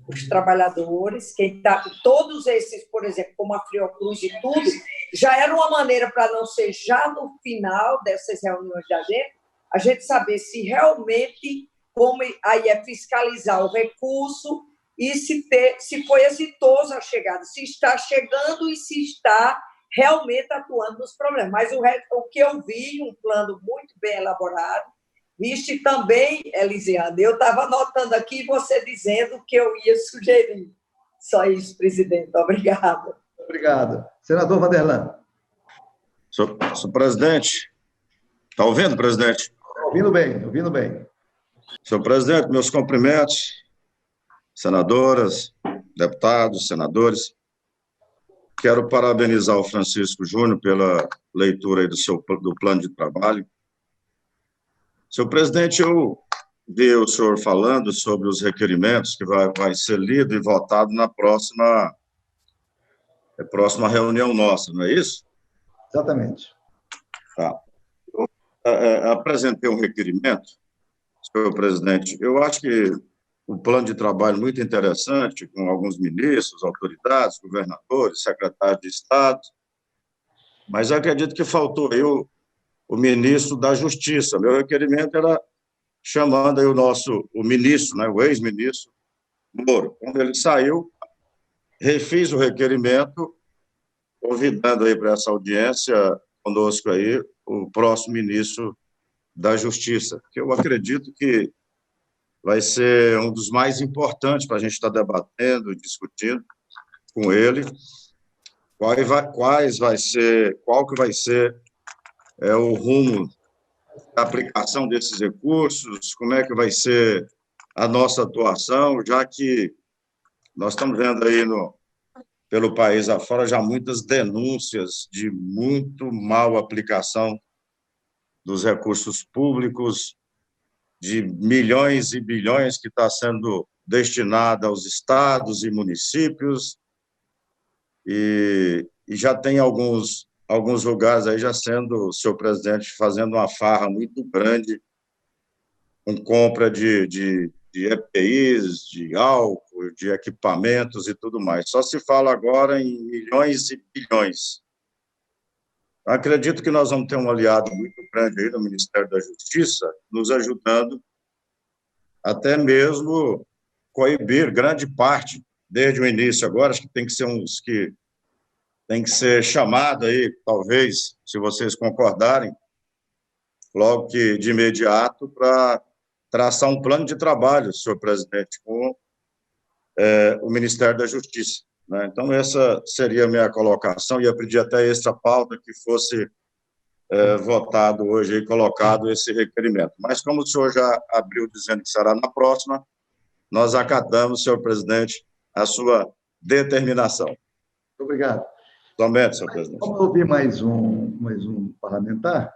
Os trabalhadores, quem está... Todos esses, por exemplo, como a Fiocruz e tudo, já era uma maneira para não ser já no final dessas reuniões da gente, a gente saber se realmente, como aí é fiscalizar o recurso e se foi exitoso a chegada, se está chegando e se está realmente atuando nos problemas. Mas o que eu vi, um plano muito bem elaborado, viste também, Elisiane, eu estava anotando aqui você dizendo que eu ia sugerir. Só isso, presidente. Obrigada. Obrigado. Senador Vanderlan. Senhor presidente, está ouvindo, presidente? Ouvindo bem, ouvindo bem. Senhor presidente, meus cumprimentos, senadoras, deputados, senadores. Quero parabenizar o Francisco Júnior pela leitura aí do plano de trabalho. Senhor presidente, eu vi o senhor falando sobre os requerimentos que vai ser lido e votado na próxima reunião nossa, não é isso? Exatamente. Tá. Eu apresentei um requerimento, senhor presidente. Eu acho que um plano de trabalho muito interessante, com alguns ministros, autoridades, governadores, secretários de Estado, mas acredito que faltou aí o ministro da Justiça. Meu requerimento era chamando aí o ministro, né, o ex-ministro Moro. Quando ele saiu, refiz o requerimento, convidando aí para essa audiência conosco aí o próximo ministro da Justiça, que eu acredito que vai ser um dos mais importantes para a gente estar debatendo, discutindo com ele, qual que vai ser o rumo da aplicação desses recursos, como é que vai ser a nossa atuação, já que nós estamos vendo aí pelo país afora já muitas denúncias de muito mal aplicação dos recursos públicos, de milhões e bilhões que está sendo destinado aos estados e municípios, e já tem alguns lugares aí já sendo, senhor presidente, fazendo uma farra muito grande com compra de EPIs, de álcool, de equipamentos e tudo mais. Só se fala agora em milhões e bilhões. Acredito que nós vamos ter um aliado muito grande aí no Ministério da Justiça, nos ajudando até mesmo coibir grande parte, desde o início agora, acho que tem que ser uns que tem que ser chamado aí, talvez, se vocês concordarem, logo que de imediato, para traçar um plano de trabalho, senhor presidente, com o Ministério da Justiça, né? Então, essa seria a minha colocação, ia pedir até extra pauta que fosse votado hoje e colocado esse requerimento. Mas, como o senhor já abriu dizendo que será na próxima, nós acatamos, senhor presidente, a sua determinação. Muito obrigado. Somente, senhor presidente. Vamos ouvir mais um parlamentar,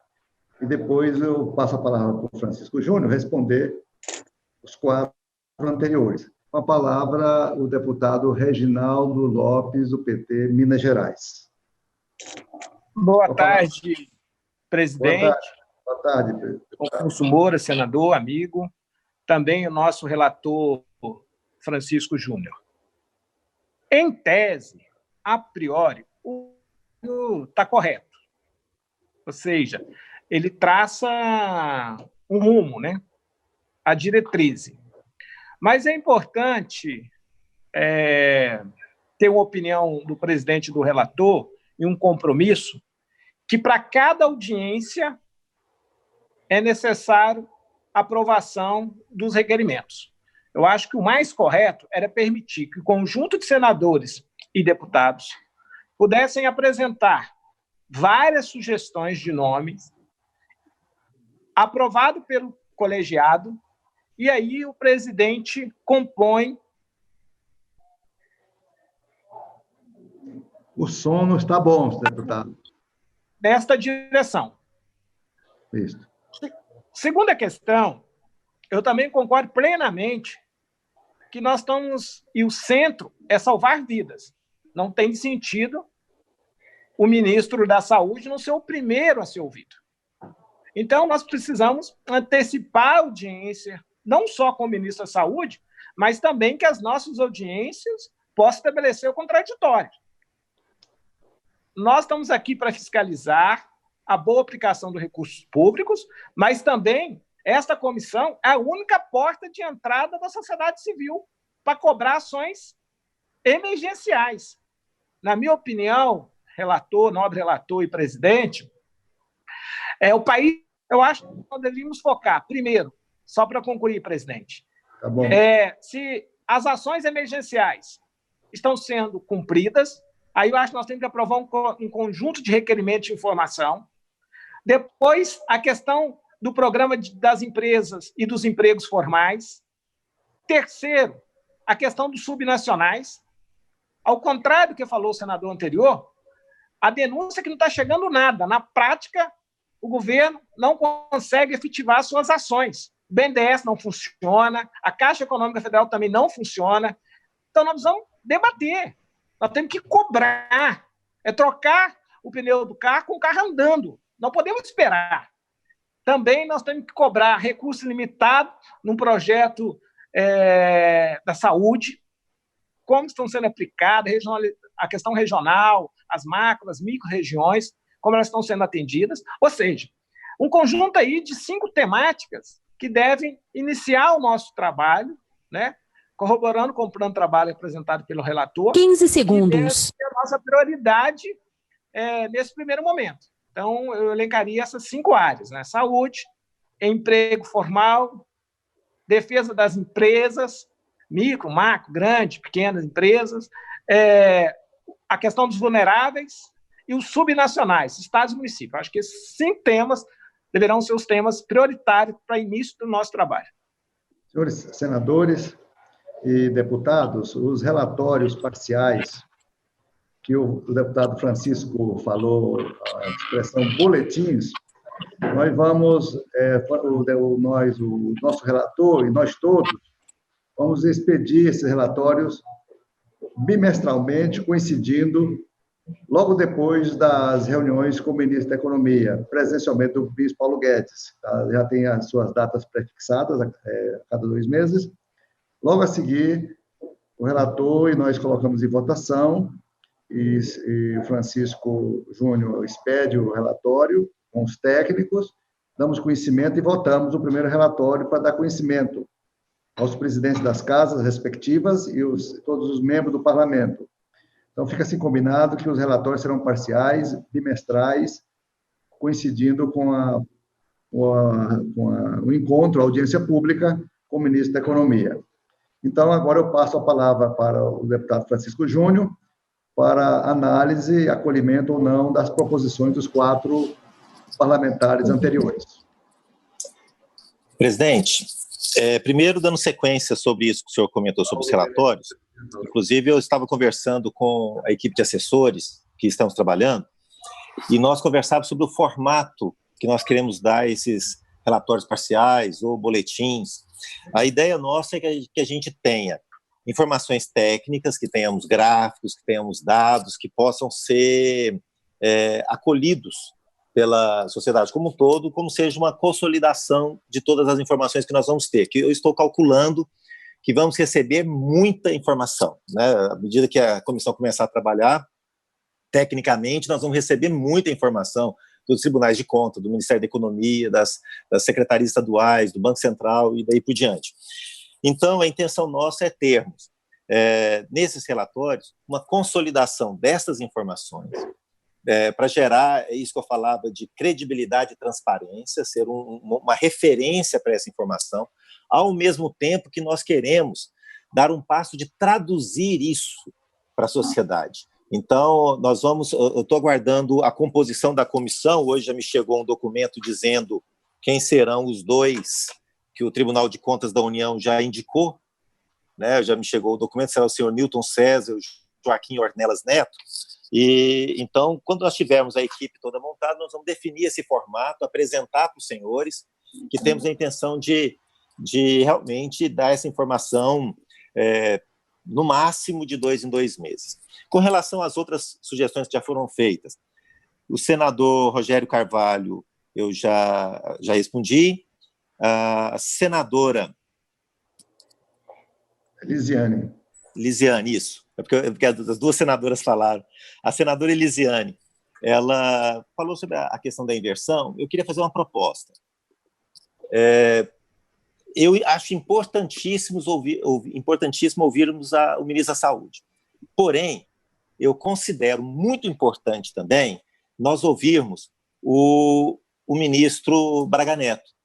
e depois eu passo a palavra para o Francisco Júnior responder os 4 anteriores. Com a palavra, o deputado Reginaldo Lopes, do PT, Minas Gerais. Boa tarde, presidente. Boa tarde, Alfonso Moura, senador, amigo. Também o nosso relator, Francisco Júnior. Em tese, a priori, está correto. Ou seja, ele traça um rumo, né? A diretriz. Mas é importante ter uma opinião do presidente e do relator e um compromisso que, para cada audiência, é necessário aprovação dos requerimentos. Eu acho que o mais correto era permitir que o conjunto de senadores e deputados pudessem apresentar várias sugestões de nomes, aprovado pelo colegiado, e aí o presidente compõe. O som não está bom, deputado. Nesta direção. Isso. Segunda questão, eu também concordo plenamente que nós estamos, e o centro é salvar vidas. Não tem sentido o ministro da Saúde não ser o primeiro a ser ouvido. Então, nós precisamos antecipar a audiência, não só com o ministro da Saúde, mas também que as nossas audiências possam estabelecer o contraditório. Nós estamos aqui para fiscalizar a boa aplicação dos recursos públicos, mas também esta comissão é a única porta de entrada da sociedade civil para cobrar ações emergenciais. Na minha opinião, relator, nobre relator e presidente, o país, eu acho que nós deveríamos focar, primeiro, só para concluir, presidente, tá bom. Se as ações emergenciais estão sendo cumpridas, aí eu acho que nós temos que aprovar um conjunto de requerimentos de informação. Depois, a questão do programa das empresas e dos empregos formais. Terceiro, a questão dos subnacionais. Ao contrário do que falou o senador anterior, a denúncia é que não está chegando nada. Na prática, o governo não consegue efetivar suas ações. O BNDES não funciona, a Caixa Econômica Federal também não funciona. Então, nós vamos debater. Nós temos que cobrar. É trocar o pneu do carro com o carro andando. Não podemos esperar. Também nós temos que cobrar recurso limitado num projeto da saúde, como estão sendo aplicadas, a questão regional, as macro, as micro-regiões, como elas estão sendo atendidas. Ou seja, um conjunto aí de 5 temáticas que devem iniciar o nosso trabalho, né, corroborando com o plano de trabalho apresentado pelo relator. 15 segundos. E a nossa prioridade nesse primeiro momento. Então, eu elencaria essas 5 áreas, né? Saúde, emprego formal, defesa das empresas, micro, macro, grande, pequenas empresas, a questão dos vulneráveis e os subnacionais, estados e municípios. Acho que esses 5 temas deverão ser os temas prioritários para o início do nosso trabalho. Senhores senadores e deputados, os relatórios parciais que o deputado Francisco falou, a expressão boletins, nós vamos, o nosso relator e nós todos, vamos expedir esses relatórios bimestralmente, coincidindo logo depois das reuniões com o ministro da Economia, presencialmente o ministro Paulo Guedes. Já tem as suas datas prefixadas a cada 2 meses. Logo a seguir, o relator e nós colocamos em votação, e o Francisco Júnior expede o relatório com os técnicos, damos conhecimento e votamos o primeiro relatório para dar conhecimento aos presidentes das casas respectivas e todos os membros do parlamento. Então, fica assim combinado que os relatórios serão parciais, bimestrais, coincidindo com o encontro, a audiência pública com o ministro da Economia. Então, agora eu passo a palavra para o deputado Francisco Júnior, para análise e acolhimento ou não das proposições dos 4 parlamentares anteriores. Presidente, primeiro, dando sequência sobre isso que o senhor comentou sobre os relatórios, inclusive eu estava conversando com a equipe de assessores que estamos trabalhando, e nós conversávamos sobre o formato que nós queremos dar a esses relatórios parciais ou boletins. A ideia nossa é que a gente tenha informações técnicas, que tenhamos gráficos, que tenhamos dados, que possam ser acolhidos pela sociedade como um todo, como seja uma consolidação de todas as informações que nós vamos ter, que eu estou calculando que vamos receber muita informação, né? À medida que a comissão começar a trabalhar, tecnicamente, nós vamos receber muita informação dos tribunais de contas, do Ministério da Economia, das secretarias estaduais, do Banco Central e daí por diante. Então, a intenção nossa é termos, nesses relatórios, uma consolidação dessas informações, para gerar isso que eu falava de credibilidade e transparência, ser uma referência para essa informação, ao mesmo tempo que nós queremos dar um passo de traduzir isso para a sociedade. Então, eu estou aguardando a composição da comissão. Hoje já me chegou um documento dizendo quem serão os 2 que o Tribunal de Contas da União já indicou, né? Já me chegou o documento, será o senhor Newton César, o Joaquim Ornelas Neto. E então, quando nós tivermos a equipe toda montada, nós vamos definir esse formato, apresentar para os senhores, que temos a intenção de realmente dar essa informação no máximo de 2 em 2 meses. Com relação às outras sugestões que já foram feitas, o senador Rogério Carvalho, eu já respondi. A senadora Elisiane, isso, porque as 2 senadoras falaram. A senadora Elisiane, ela falou sobre a questão da inversão. Eu queria fazer uma proposta. Eu acho importantíssimo ouvirmos o ministro da Saúde. Porém, eu considero muito importante também nós ouvirmos o ministro Braga Neto.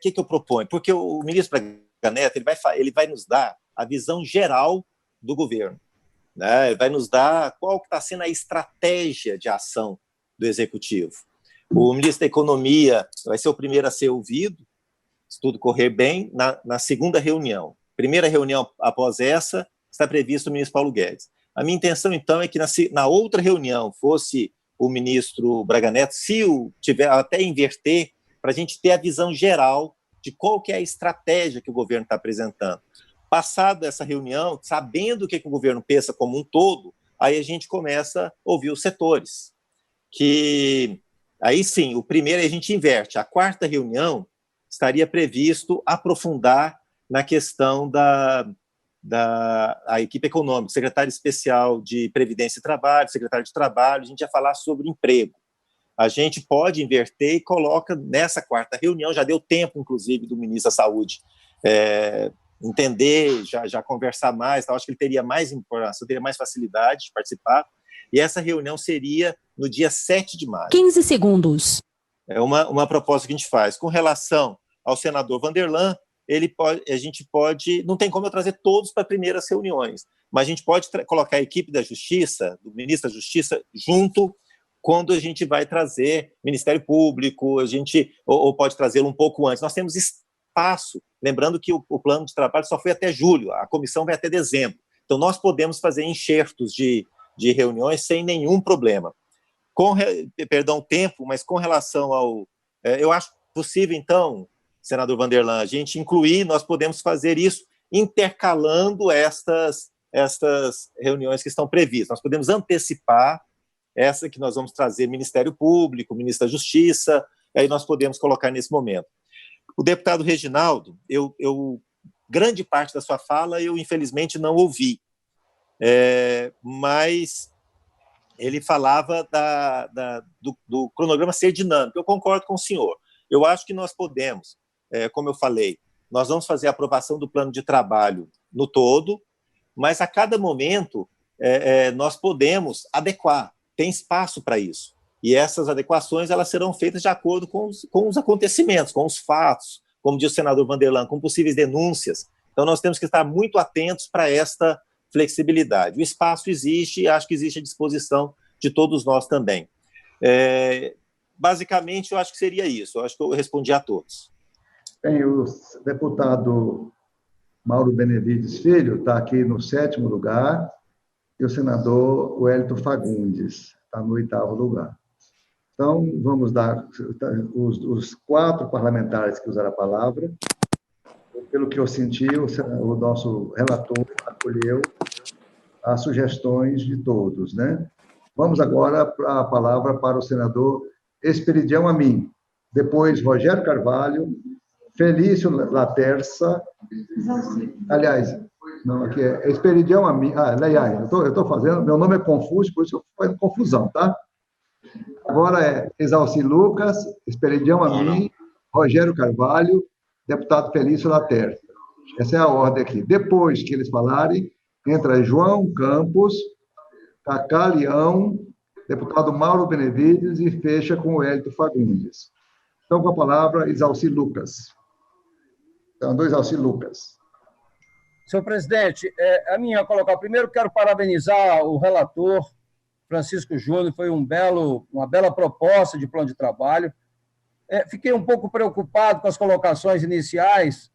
Que eu proponho? Porque o ministro Braga Neto ele vai nos dar a visão geral do governo, né? Ele vai nos dar qual que está sendo a estratégia de ação do Executivo. O ministro da Economia vai ser o primeiro a ser ouvido, se tudo correr bem, na segunda reunião. Primeira reunião após essa, está previsto o ministro Paulo Guedes. A minha intenção, então, é que na outra reunião fosse o ministro Braga Neto, se tiver até inverter, para a gente ter a visão geral de qual que é a estratégia que o governo está apresentando. Passada essa reunião, sabendo o que o governo pensa como um todo, aí a gente começa a ouvir os setores. Que aí sim, o primeiro a gente inverte. A 4ª reunião estaria previsto aprofundar na questão da equipe econômica, secretário especial de Previdência e Trabalho, secretário de Trabalho, a gente ia falar sobre emprego. A gente pode inverter e coloca nessa 4ª reunião, já deu tempo, inclusive, do ministro da Saúde entender, já conversar mais. Então, acho que ele teria mais informação, teria mais facilidade de participar. E essa reunião seria no dia 7 de maio. 15 segundos. É uma proposta que a gente faz. Com relação ao senador Vanderlan, a gente pode... Não tem como eu trazer todos para primeiras reuniões, mas a gente pode colocar a equipe da Justiça, do ministro da Justiça, junto quando a gente vai trazer Ministério Público, ou pode trazê-lo um pouco antes. Nós temos espaço, lembrando que o plano de trabalho só foi até julho, a comissão vai até dezembro. Então, nós podemos fazer enxertos de reuniões sem nenhum problema. Perdão o tempo, mas com relação ao... eu acho possível, então, senador Vanderlan, a gente incluir, nós podemos fazer isso intercalando estas reuniões que estão previstas. Nós podemos antecipar essa que nós vamos trazer Ministério Público, Ministro da Justiça, aí nós podemos colocar nesse momento. O deputado Reginaldo, grande parte da sua fala eu, infelizmente, não ouvi, mas ele falava do cronograma ser dinâmico. Eu concordo com o senhor. Eu acho que nós podemos, como eu falei, nós vamos fazer a aprovação do plano de trabalho no todo, mas a cada momento nós podemos adequar, tem espaço para isso. E essas adequações elas serão feitas de acordo com os acontecimentos, com os fatos, como diz o senador Vanderlan, com possíveis denúncias. Então, nós temos que estar muito atentos para esta flexibilidade. O espaço existe e acho que existe à disposição de todos nós também. Basicamente, eu acho que seria isso. Eu acho que eu respondi a todos. Bem, o deputado Mauro Benevides Filho está aqui no 7º lugar e o senador Wellington Fagundes está no 8º lugar. Então, vamos dar os 4 parlamentares que usaram a palavra. Pelo que eu senti, o nosso relator acolheu as sugestões de todos, né? Vamos agora a palavra para o senador Esperidião Amin, depois Rogério Carvalho, Felício Laterça, aliás, não, aqui é Esperidião Amin, eu estou fazendo, meu nome é confuso, por isso eu estou fazendo confusão, tá? Agora é Exalci Lucas, Esperidião Amin, Rogério Carvalho, deputado Felício Laterça. Essa é a ordem aqui. Depois que eles falarem, entra João Campos, Cacá Leão, deputado Mauro Benevides e fecha com o Wellington Fagundes. Então, com a palavra, Exalci Lucas. Senador Exalci Lucas. Senhor presidente, a minha colocar. Primeiro, quero parabenizar o relator, Francisco Júnior, foi uma bela proposta de plano de trabalho. Fiquei um pouco preocupado com as colocações iniciais,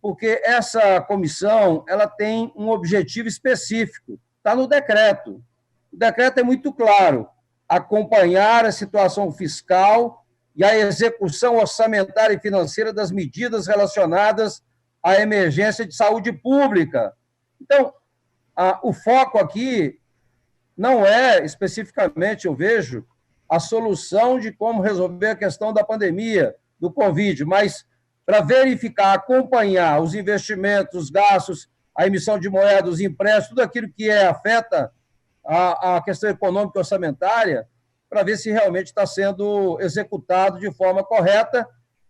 porque essa comissão ela tem um objetivo específico, está no decreto. O decreto é muito claro, acompanhar a situação fiscal e a execução orçamentária e financeira das medidas relacionadas à emergência de saúde pública. Então, o foco aqui não é, especificamente, eu vejo, a solução de como resolver a questão da pandemia, do Covid, mas para verificar, acompanhar os investimentos, os gastos, a emissão de moeda, os empréstimos, tudo aquilo que afeta a questão econômica e orçamentária, para ver se realmente está sendo executado de forma correta,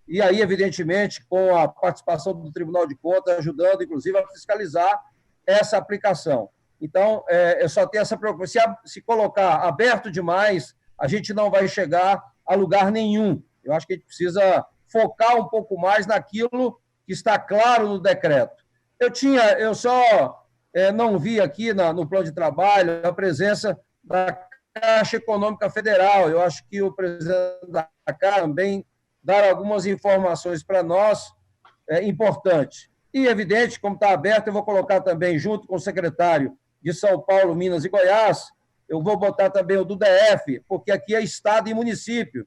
e aí, evidentemente, com a participação do Tribunal de Contas, ajudando, inclusive, a fiscalizar essa aplicação. Então, eu só tenho essa preocupação. Se colocar aberto demais, a gente não vai chegar a lugar nenhum. Eu acho que a gente precisa focar um pouco mais naquilo que está claro no decreto. Eu só não vi aqui no plano de trabalho a presença da Caixa Econômica Federal. Eu acho que o presidente da Caixa também dar algumas informações para nós importantes. E, evidente, como está aberto, eu vou colocar também, junto com o secretário de São Paulo, Minas e Goiás, eu vou botar também o do DF, porque aqui é estado e município.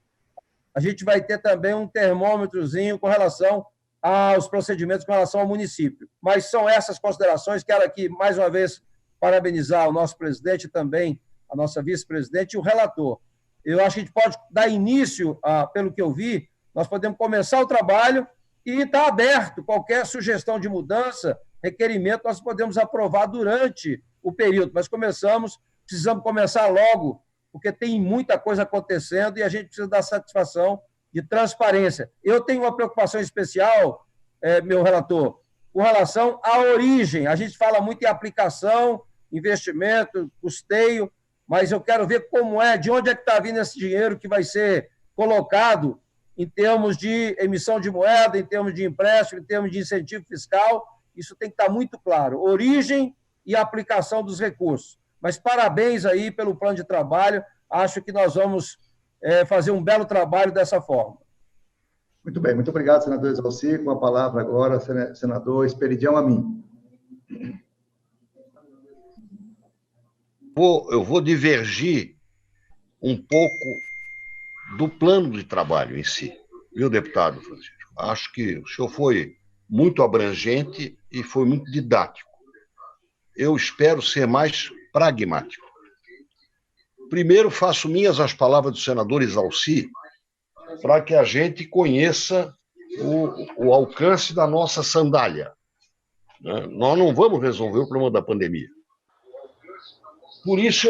A gente vai ter também um termômetrozinho com relação aos procedimentos com relação ao município. Mas são essas considerações. Quero aqui, mais uma vez, parabenizar o nosso presidente e também a nossa vice-presidente e o relator. Eu acho que a gente pode dar início, pelo que eu vi, nós podemos começar o trabalho e está aberto. Qualquer sugestão de mudança, requerimento, nós podemos aprovar durante o período. Mas precisamos começar logo, porque tem muita coisa acontecendo e a gente precisa dar satisfação de transparência. Eu tenho uma preocupação especial, meu relator, com relação à origem. A gente fala muito em aplicação, investimento, custeio, mas eu quero ver como é, de onde é que está vindo esse dinheiro que vai ser colocado em termos de emissão de moeda, em termos de empréstimo, em termos de incentivo fiscal. Isso tem que estar muito claro. Origem e aplicação dos recursos. Mas parabéns aí pelo plano de trabalho. Acho que nós vamos fazer um belo trabalho dessa forma. Muito bem, muito obrigado, senador Exalci. Com a palavra agora, senador Esperidião Amin. Eu vou divergir um pouco do plano de trabalho em si, viu, deputado Francisco? Acho que o senhor foi muito abrangente e foi muito didático. Eu espero ser mais pragmático. Primeiro, faço minhas as palavras do senador Exalci, para que a gente conheça o alcance da nossa sandália. Nós não vamos resolver o problema da pandemia. Por isso,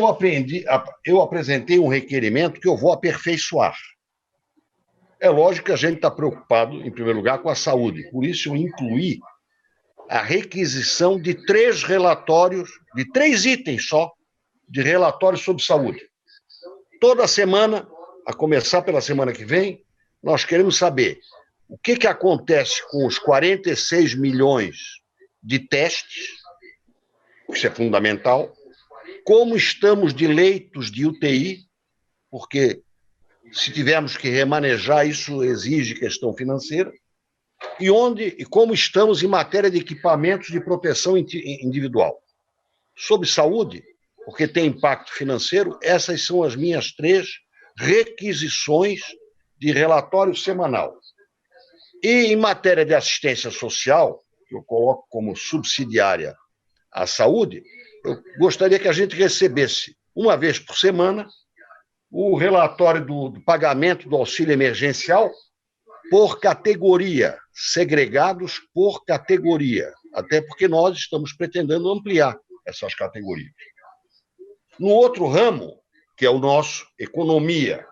eu apresentei um requerimento que eu vou aperfeiçoar. É lógico que a gente está preocupado, em primeiro lugar, com a saúde. Por isso, eu incluí a requisição de 3 relatórios, de 3 itens só, de relatórios sobre saúde. Toda semana, a começar pela semana que vem, nós queremos saber o que acontece com os 46 milhões de testes, isso é fundamental, como estamos de leitos de UTI, porque se tivermos que remanejar, isso exige questão financeira, e como estamos em matéria de equipamentos de proteção individual. Sobre saúde, porque tem impacto financeiro, essas são as minhas 3 requisições de relatório semanal. E em matéria de assistência social, que eu coloco como subsidiária à saúde, eu gostaria que a gente recebesse, uma vez por semana, o relatório do pagamento do auxílio emergencial por categoria, segregados por categoria, até porque nós estamos pretendendo ampliar essas categorias. No outro ramo, que é o nosso, economia,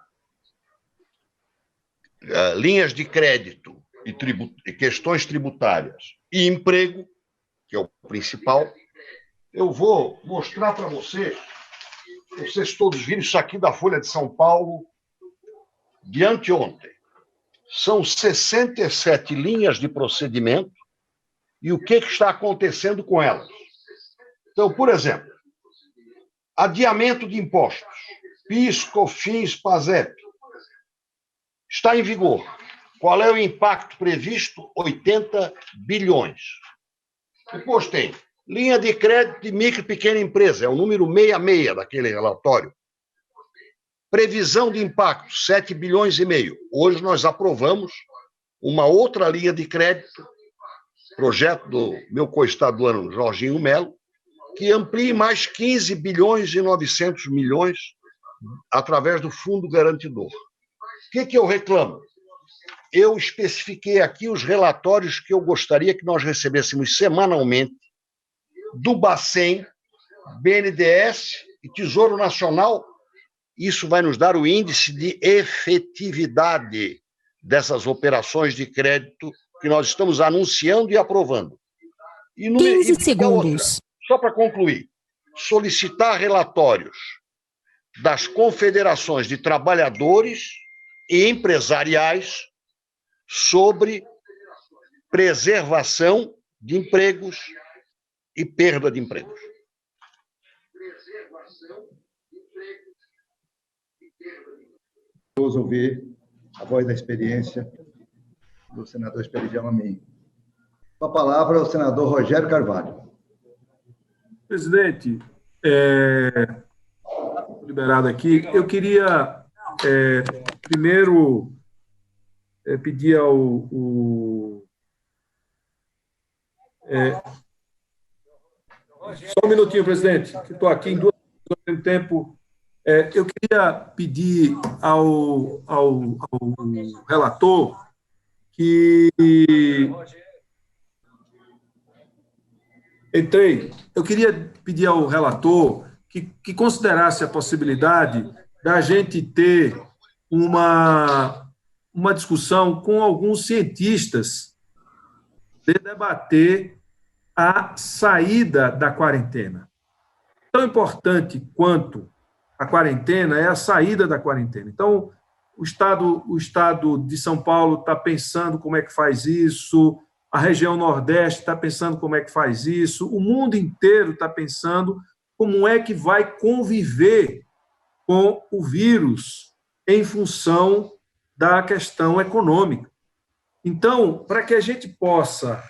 linhas de crédito e questões tributárias e emprego, que é o principal, eu vou mostrar para vocês todos viram isso aqui da Folha de São Paulo, de anteontem. São 67 linhas de procedimento e o que está acontecendo com elas. Então, por exemplo, adiamento de impostos, PIS, COFINS, PASEP, está em vigor. Qual é o impacto previsto? 80 bilhões. Depois tem linha de crédito de micro e pequena empresa, é o número 66 daquele relatório. Previsão de impacto, 7 bilhões e meio. Hoje nós aprovamos uma outra linha de crédito, projeto do meu coestaduano Jorginho Melo, que amplie mais 15 bilhões e 900 milhões através do Fundo Garantidor. O que eu reclamo? Eu especifiquei aqui os relatórios que eu gostaria que nós recebêssemos semanalmente do Bacen, BNDES e Tesouro Nacional. Isso vai nos dar o índice de efetividade dessas operações de crédito que nós estamos anunciando e aprovando. 15 segundos. Só para concluir, solicitar relatórios das confederações de trabalhadores e empresariais sobre preservação de empregos e perda de empregos. Vamos ouvir a voz da experiência do senador Esperidião Amin. Com a palavra, o senador Rogério Carvalho. Presidente, liberado aqui, eu queria primeiro pedir só um minutinho, presidente, que estou aqui em 2 ao mesmo tempo. Eu queria pedir ao relator que... Eu queria pedir ao relator que considerasse a possibilidade da gente ter uma discussão com alguns cientistas de debater a saída da quarentena. Tão importante quanto a quarentena é a saída da quarentena. Então, o Estado de São Paulo está pensando como é que faz isso, a região Nordeste está pensando como é que faz isso, o mundo inteiro está pensando como é que vai conviver com o vírus em função da questão econômica. Então, para que a gente possa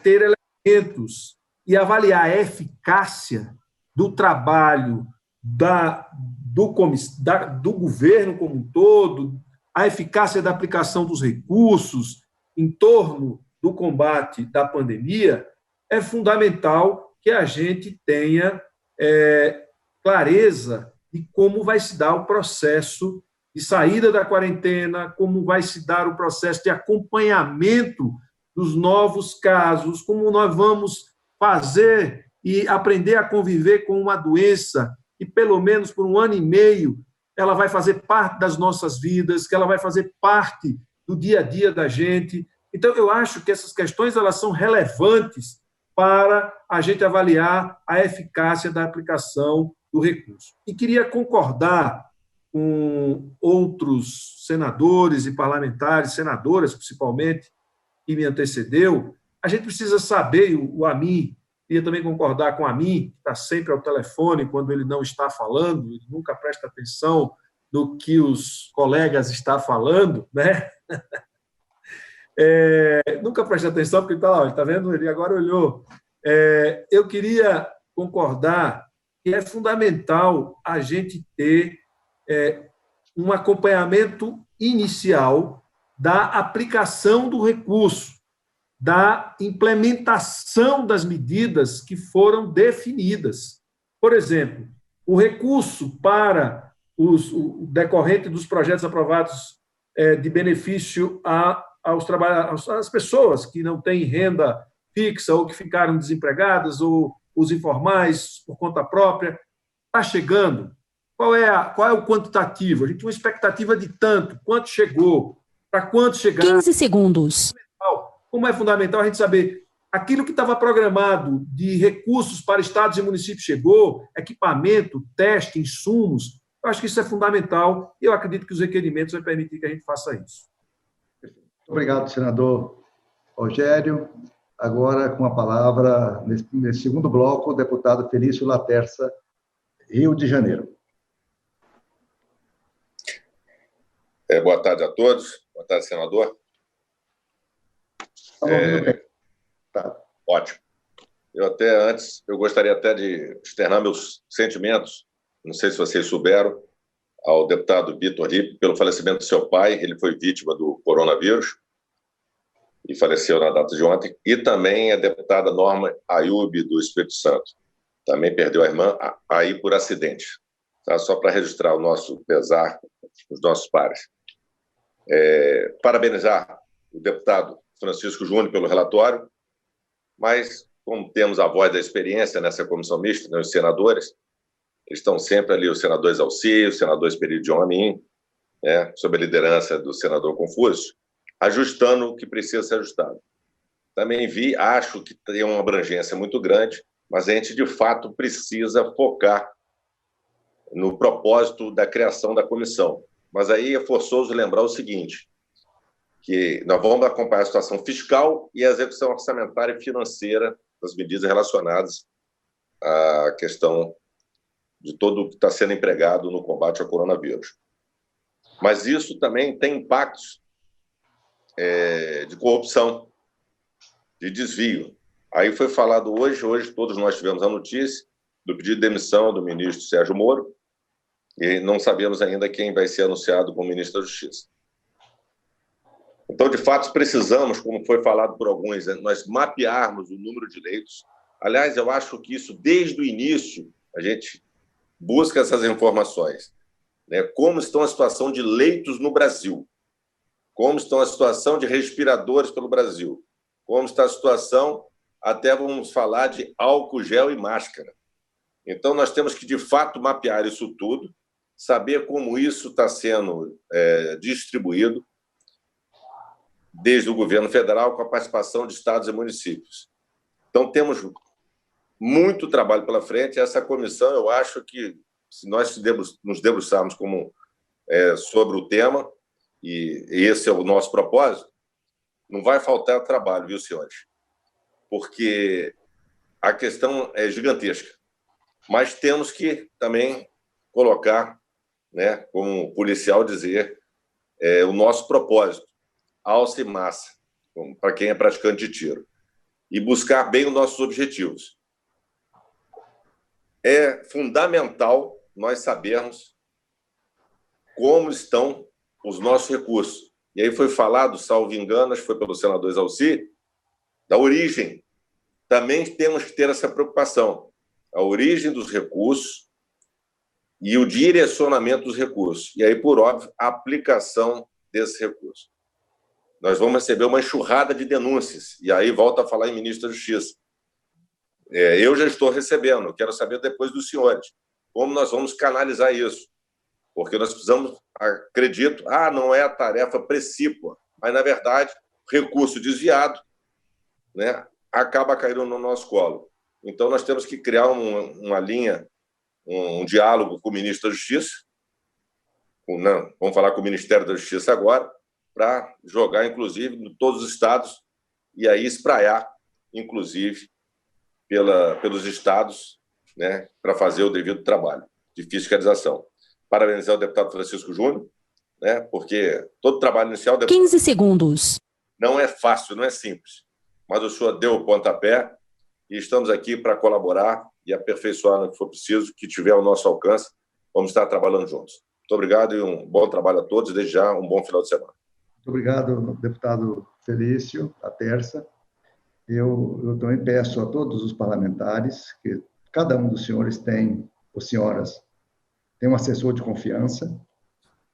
ter elementos e avaliar a eficácia do trabalho do governo como um todo, a eficácia da aplicação dos recursos em torno do combate da pandemia, é fundamental que a gente tenha clareza de como vai se dar o processo de saída da quarentena, como vai se dar o processo de acompanhamento dos novos casos, como nós vamos fazer e aprender a conviver com uma doença que, pelo menos por 1 ano e meio, ela vai fazer parte das nossas vidas, que ela vai fazer parte do dia a dia da gente. Então, eu acho que essas questões elas são relevantes para a gente avaliar a eficácia da aplicação do recurso. E queria concordar com outros senadores e parlamentares, senadoras principalmente, que me antecedeu. A gente precisa saber, o Amin, queria também concordar com o Amin, que está sempre ao telefone quando ele não está falando, ele nunca presta atenção no que os colegas estão falando, né? Nunca presta atenção, porque ele está lá, ele está vendo, ele agora olhou. Eu queria concordar que é fundamental a gente ter um acompanhamento inicial da aplicação do recurso, da implementação das medidas que foram definidas. Por exemplo, o recurso para o decorrente dos projetos aprovados de benefício às pessoas que não têm renda fixa ou que ficaram desempregadas ou os informais por conta própria, está chegando. Qual é o quantitativo? A gente tem uma expectativa de tanto, quanto chegou, para quanto chegar. 15 segundos. Como é fundamental a gente saber aquilo que estava programado de recursos para estados e municípios chegou, equipamento, teste, insumos. Eu acho que isso é fundamental e eu acredito que os requerimentos vão permitir que a gente faça isso. Obrigado, senador Rogério. Agora, com a palavra, nesse segundo bloco, o deputado Felício Laterça, Rio de Janeiro. Boa tarde a todos. Boa tarde, senador. Ótimo. Eu gostaria até de externar meus sentimentos, não sei se vocês souberam, ao deputado Vitor Ripe, pelo falecimento do seu pai. Ele foi vítima do coronavírus e faleceu na data de ontem, e também a deputada Norma Ayub, do Espírito Santo. Também perdeu a irmã aí por acidente. Tá? Só para registrar o nosso pesar, os nossos pares. Parabenizar o deputado Francisco Júnior pelo relatório, mas, como temos a voz da experiência nessa comissão mista, né, os senadores, eles estão sempre ali, os senadores Alci, o senador Esperidion Amin, né, sob a liderança do senador Confúcio, ajustando o que precisa ser ajustado. Também acho que tem uma abrangência muito grande, mas a gente, de fato, precisa focar no propósito da criação da comissão. Mas aí é forçoso lembrar o seguinte, que nós vamos acompanhar a situação fiscal e a execução orçamentária e financeira das medidas relacionadas à questão de todo o que está sendo empregado no combate ao coronavírus. Mas isso também tem impactos de corrupção, de desvio. Aí foi falado hoje todos nós tivemos a notícia do pedido de demissão do ministro Sérgio Moro, e não sabemos ainda quem vai ser anunciado como ministro da Justiça. Então, de fato, precisamos, como foi falado por alguns, nós mapearmos o número de leitos. Aliás, eu acho que isso, desde o início, a gente busca essas informações. Né? Como estão a situação de leitos no Brasil? Como estão a situação de respiradores pelo Brasil? Como está a situação, até vamos falar de álcool gel e máscara. Então, nós temos que, de fato, mapear isso tudo, saber como isso está sendo distribuído, desde o governo federal, com a participação de estados e municípios. Então, temos muito trabalho pela frente. Essa comissão, eu acho que, se nós nos debruçarmos sobre o tema, e esse é o nosso propósito, não vai faltar trabalho, viu, senhores? Porque a questão é gigantesca. Mas temos que também colocar, né, como policial, dizer o nosso propósito, alça e massa, para quem é praticante de tiro, e buscar bem os nossos objetivos. É fundamental nós sabermos como estão os nossos recursos. E aí foi falado, salvo engano, acho que foi pelo senador Exaussi, da origem. Também temos que ter essa preocupação. A origem dos recursos e o direcionamento dos recursos. E aí, por óbvio, a aplicação desses recursos. Nós vamos receber uma enxurrada de denúncias. E aí volta a falar em ministro da Justiça. Eu já estou recebendo. Quero saber depois dos senhores como nós vamos canalizar isso. Porque nós precisamos, acredito, não é a tarefa precípua, mas, na verdade, recurso desviado, né, acaba caindo no nosso colo. Então, nós temos que criar uma linha, um diálogo com o ministro da Justiça, vamos falar com o Ministério da Justiça agora, para jogar, inclusive, em todos os estados e aí espraiar, inclusive, pelos estados, né, para fazer o devido trabalho de fiscalização. Parabenizar o deputado Francisco Júnior, né, porque todo trabalho inicial... 15 segundos. Não é fácil, não é simples, mas o senhor deu o pontapé e estamos aqui para colaborar e aperfeiçoar no que for preciso, que tiver ao nosso alcance, vamos estar trabalhando juntos. Muito obrigado e um bom trabalho a todos, e desde já um bom final de semana. Muito obrigado, deputado Felício, da Terça. Eu também peço a todos os parlamentares que cada um dos senhores tem, ou senhoras, tem um assessor de confiança,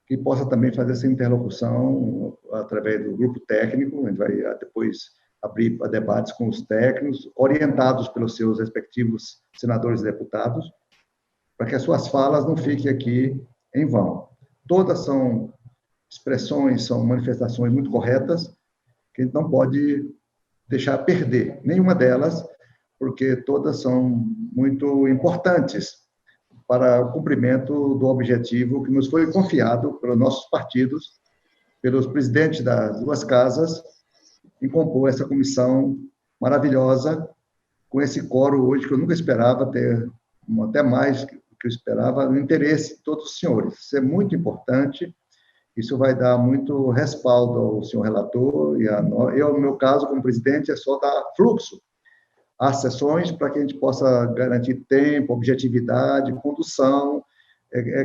que possa também fazer essa interlocução através do grupo técnico. A gente vai depois abrir debates com os técnicos, orientados pelos seus respectivos senadores e deputados, para que as suas falas não fiquem aqui em vão. Todas são expressões, são manifestações muito corretas, que a gente não pode deixar perder nenhuma delas, porque todas são muito importantes para o cumprimento do objetivo que nos foi confiado pelos nossos partidos, pelos presidentes das duas casas, em compor essa comissão maravilhosa, com esse quórum hoje, que eu nunca esperava ter, até mais do que eu esperava, o interesse de todos os senhores. Isso é muito importante, isso vai dar muito respaldo ao senhor relator, e eu, no meu caso, como presidente, é só dar fluxo às sessões para que a gente possa garantir tempo, objetividade, condução,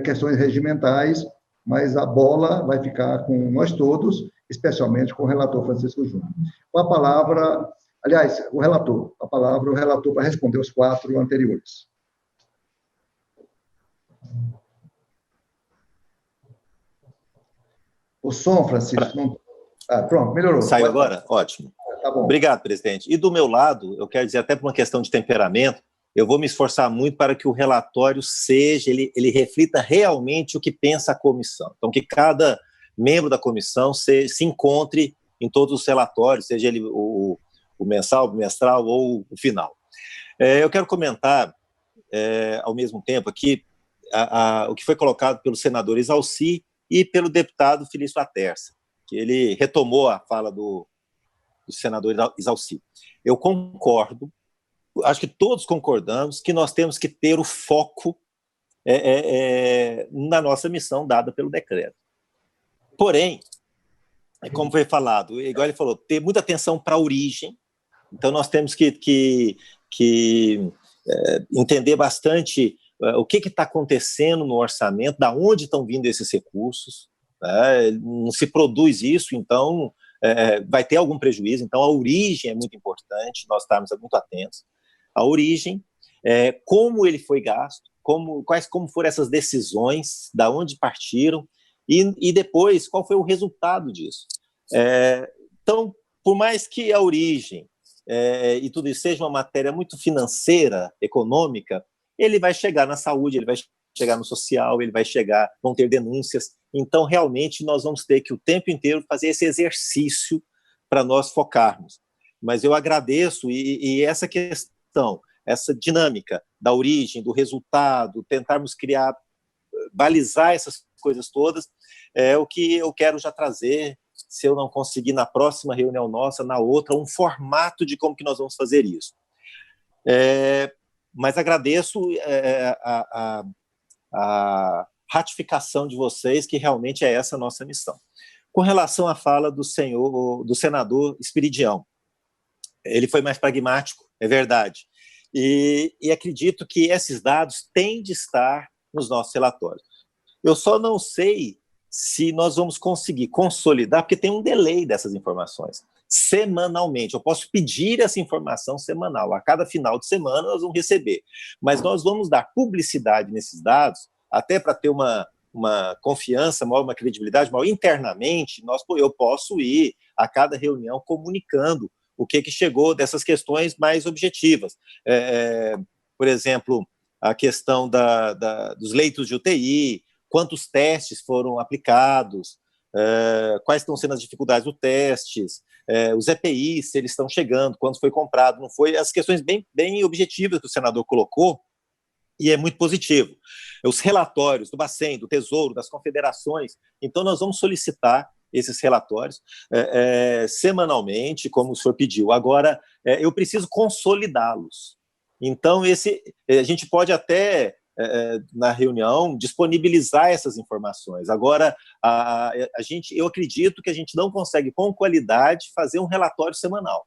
questões regimentais, mas a bola vai ficar com nós todos, especialmente com o relator Francisco Júnior. Com a palavra, aliás, o relator para responder os 4 anteriores. O som, Francisco, não... pronto, melhorou. Saiu agora? Ótimo. Tá bom. Obrigado, presidente. E do meu lado, eu quero dizer, até por uma questão de temperamento, eu vou me esforçar muito para que o relatório seja, ele reflita realmente o que pensa a comissão. Então, que cada membro da comissão se encontre em todos os relatórios, seja ele o mensal, o bimestral ou o final. Eu quero comentar, ao mesmo tempo, aqui, o que foi colocado pelo senador Exaussi e pelo deputado Felício Laterça, que ele retomou a fala do senador Exaussi. Eu concordo, acho que todos concordamos que nós temos que ter o foco na nossa missão dada pelo decreto. Porém, como foi falado, igual ele falou, ter muita atenção para a origem. Então, nós temos que entender bastante o que está acontecendo no orçamento, da onde estão vindo esses recursos, né? Não se produz isso, então vai ter algum prejuízo. Então, a origem é muito importante, nós estamos muito atentos. A origem, como ele foi gasto, como foram essas decisões, da onde partiram, e depois, qual foi o resultado disso. Então, por mais que a origem e tudo isso seja uma matéria muito financeira, econômica, ele vai chegar na saúde, ele vai chegar no social, vão ter denúncias. Então, realmente, nós vamos ter que o tempo inteiro fazer esse exercício para nós focarmos. mas eu agradeço, e essa questão, essa dinâmica da origem, do resultado, tentarmos criar, balizar essas coisas todas, é o que eu quero já trazer, se eu não conseguir na próxima reunião nossa, na outra, um formato de como que nós vamos fazer isso. Mas agradeço a ratificação de vocês, que realmente é essa a nossa missão. Com relação à fala do senador Espiridião, ele foi mais pragmático, é verdade, e acredito que esses dados têm de estar nos nossos relatórios. Eu só não sei se nós vamos conseguir consolidar, porque tem um delay dessas informações. Semanalmente, eu posso pedir essa informação semanal, a cada final de semana nós vamos receber, mas nós vamos dar publicidade nesses dados, até para ter uma confiança maior, uma credibilidade maior, internamente, eu posso ir a cada reunião comunicando o que chegou dessas questões mais objetivas. Por exemplo, a questão dos leitos de UTI, quantos testes foram aplicados, quais estão sendo as dificuldades dos testes, os EPIs, se eles estão chegando, quanto foi comprado, não foi, as questões bem objetivas que o senador colocou, e é muito positivo. Os relatórios do Bacen, do Tesouro, das confederações, então nós vamos solicitar esses relatórios semanalmente, como o senhor pediu. Agora, eu preciso consolidá-los. Então, a gente pode até, na reunião, disponibilizar essas informações. Agora, eu acredito que a gente não consegue, com qualidade, fazer um relatório semanal.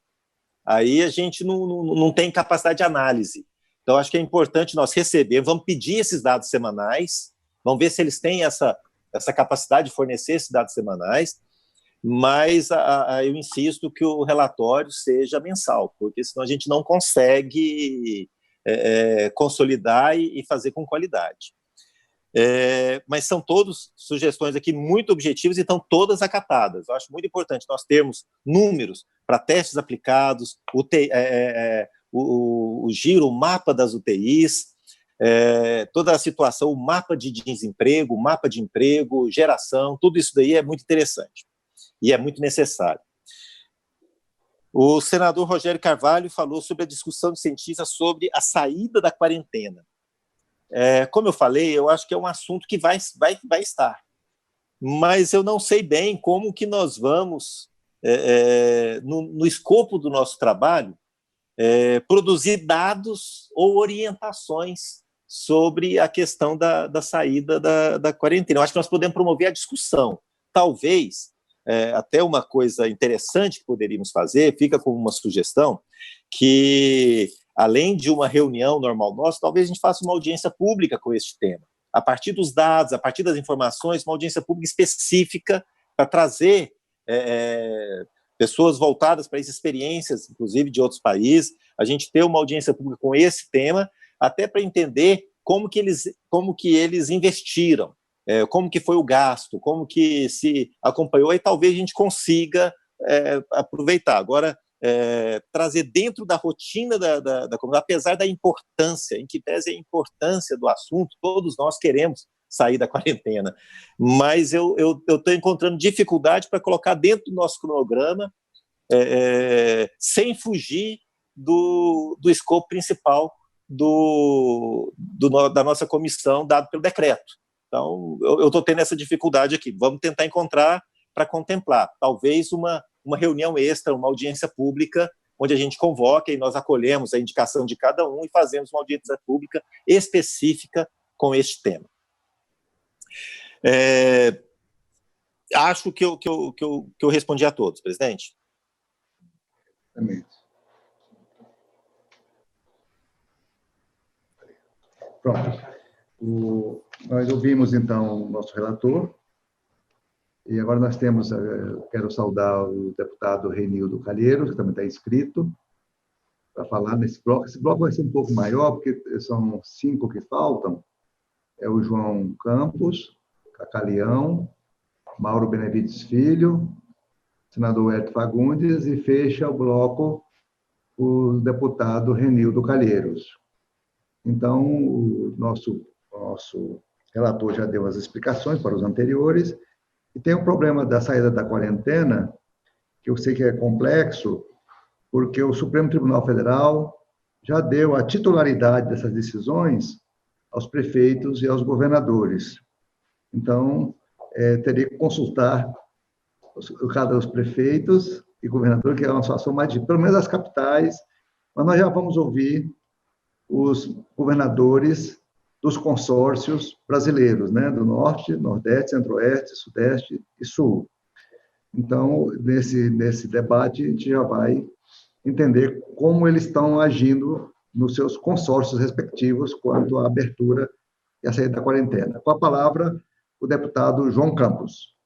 Aí a gente não tem capacidade de análise. Então, acho que é importante nós receber, vamos pedir esses dados semanais, vamos ver se eles têm essa capacidade de fornecer esses dados semanais, mas eu insisto que o relatório seja mensal, porque senão a gente não consegue consolidar e fazer com qualidade. Mas são todas sugestões aqui muito objetivas e estão todas acatadas. Eu acho muito importante nós termos números para testes aplicados, o giro, o mapa das UTIs, toda a situação, o mapa de desemprego, o mapa de emprego, geração, tudo isso daí é muito interessante e é muito necessário. O senador Rogério Carvalho falou sobre a discussão de cientistas sobre a saída da quarentena. Como eu falei, eu acho que é um assunto que vai estar, mas eu não sei bem como que nós vamos, no escopo do nosso trabalho, produzir dados ou orientações sobre a questão da saída da quarentena. Eu acho que nós podemos promover a discussão. Talvez, até uma coisa interessante que poderíamos fazer, fica como uma sugestão, que, além de uma reunião normal nossa, talvez a gente faça uma audiência pública com este tema. A partir dos dados, a partir das informações, uma audiência pública específica para trazer pessoas voltadas para essas experiências, inclusive de outros países, a gente ter uma audiência pública com esse tema, até para entender como que eles investiram, como que foi o gasto, como que se acompanhou, e talvez a gente consiga aproveitar. Agora, trazer dentro da rotina da comunidade, apesar da importância, em que pese a importância do assunto, todos nós queremos sair da quarentena, mas eu estou encontrando dificuldade para colocar dentro do nosso cronograma, sem fugir do escopo principal da nossa comissão, dado pelo decreto. Então, eu estou tendo essa dificuldade aqui. Vamos tentar encontrar para contemplar, talvez uma reunião extra, uma audiência pública, onde a gente convoca e nós acolhemos a indicação de cada um e fazemos uma audiência pública específica com este tema. Acho que eu respondi a todos, presidente. Pronto. Nós ouvimos, então, o nosso relator, e agora nós temos, quero saudar o deputado Renildo Calheiros, que também está inscrito, para falar nesse bloco. Esse bloco vai ser um pouco maior, porque são 5 que faltam. É o João Campos, Cacalião, Mauro Benevides Filho, senador Hélio Fagundes, e fecha o bloco o deputado Renildo Calheiros. Então, o nosso relator já deu as explicações para os anteriores, e tem o problema da saída da quarentena, que eu sei que é complexo, porque o Supremo Tribunal Federal já deu a titularidade dessas decisões aos prefeitos e aos governadores. Então, teria que consultar cada dos prefeitos e governadores, que é uma situação mais difícil, pelo menos as capitais, mas nós já vamos ouvir os governadores dos consórcios brasileiros, né, do Norte, Nordeste, Centro-Oeste, Sudeste e Sul. Então, nesse debate, a gente já vai entender como eles estão agindo nos seus consórcios respectivos quanto à abertura e a saída da quarentena. Com a palavra, o deputado João Campos.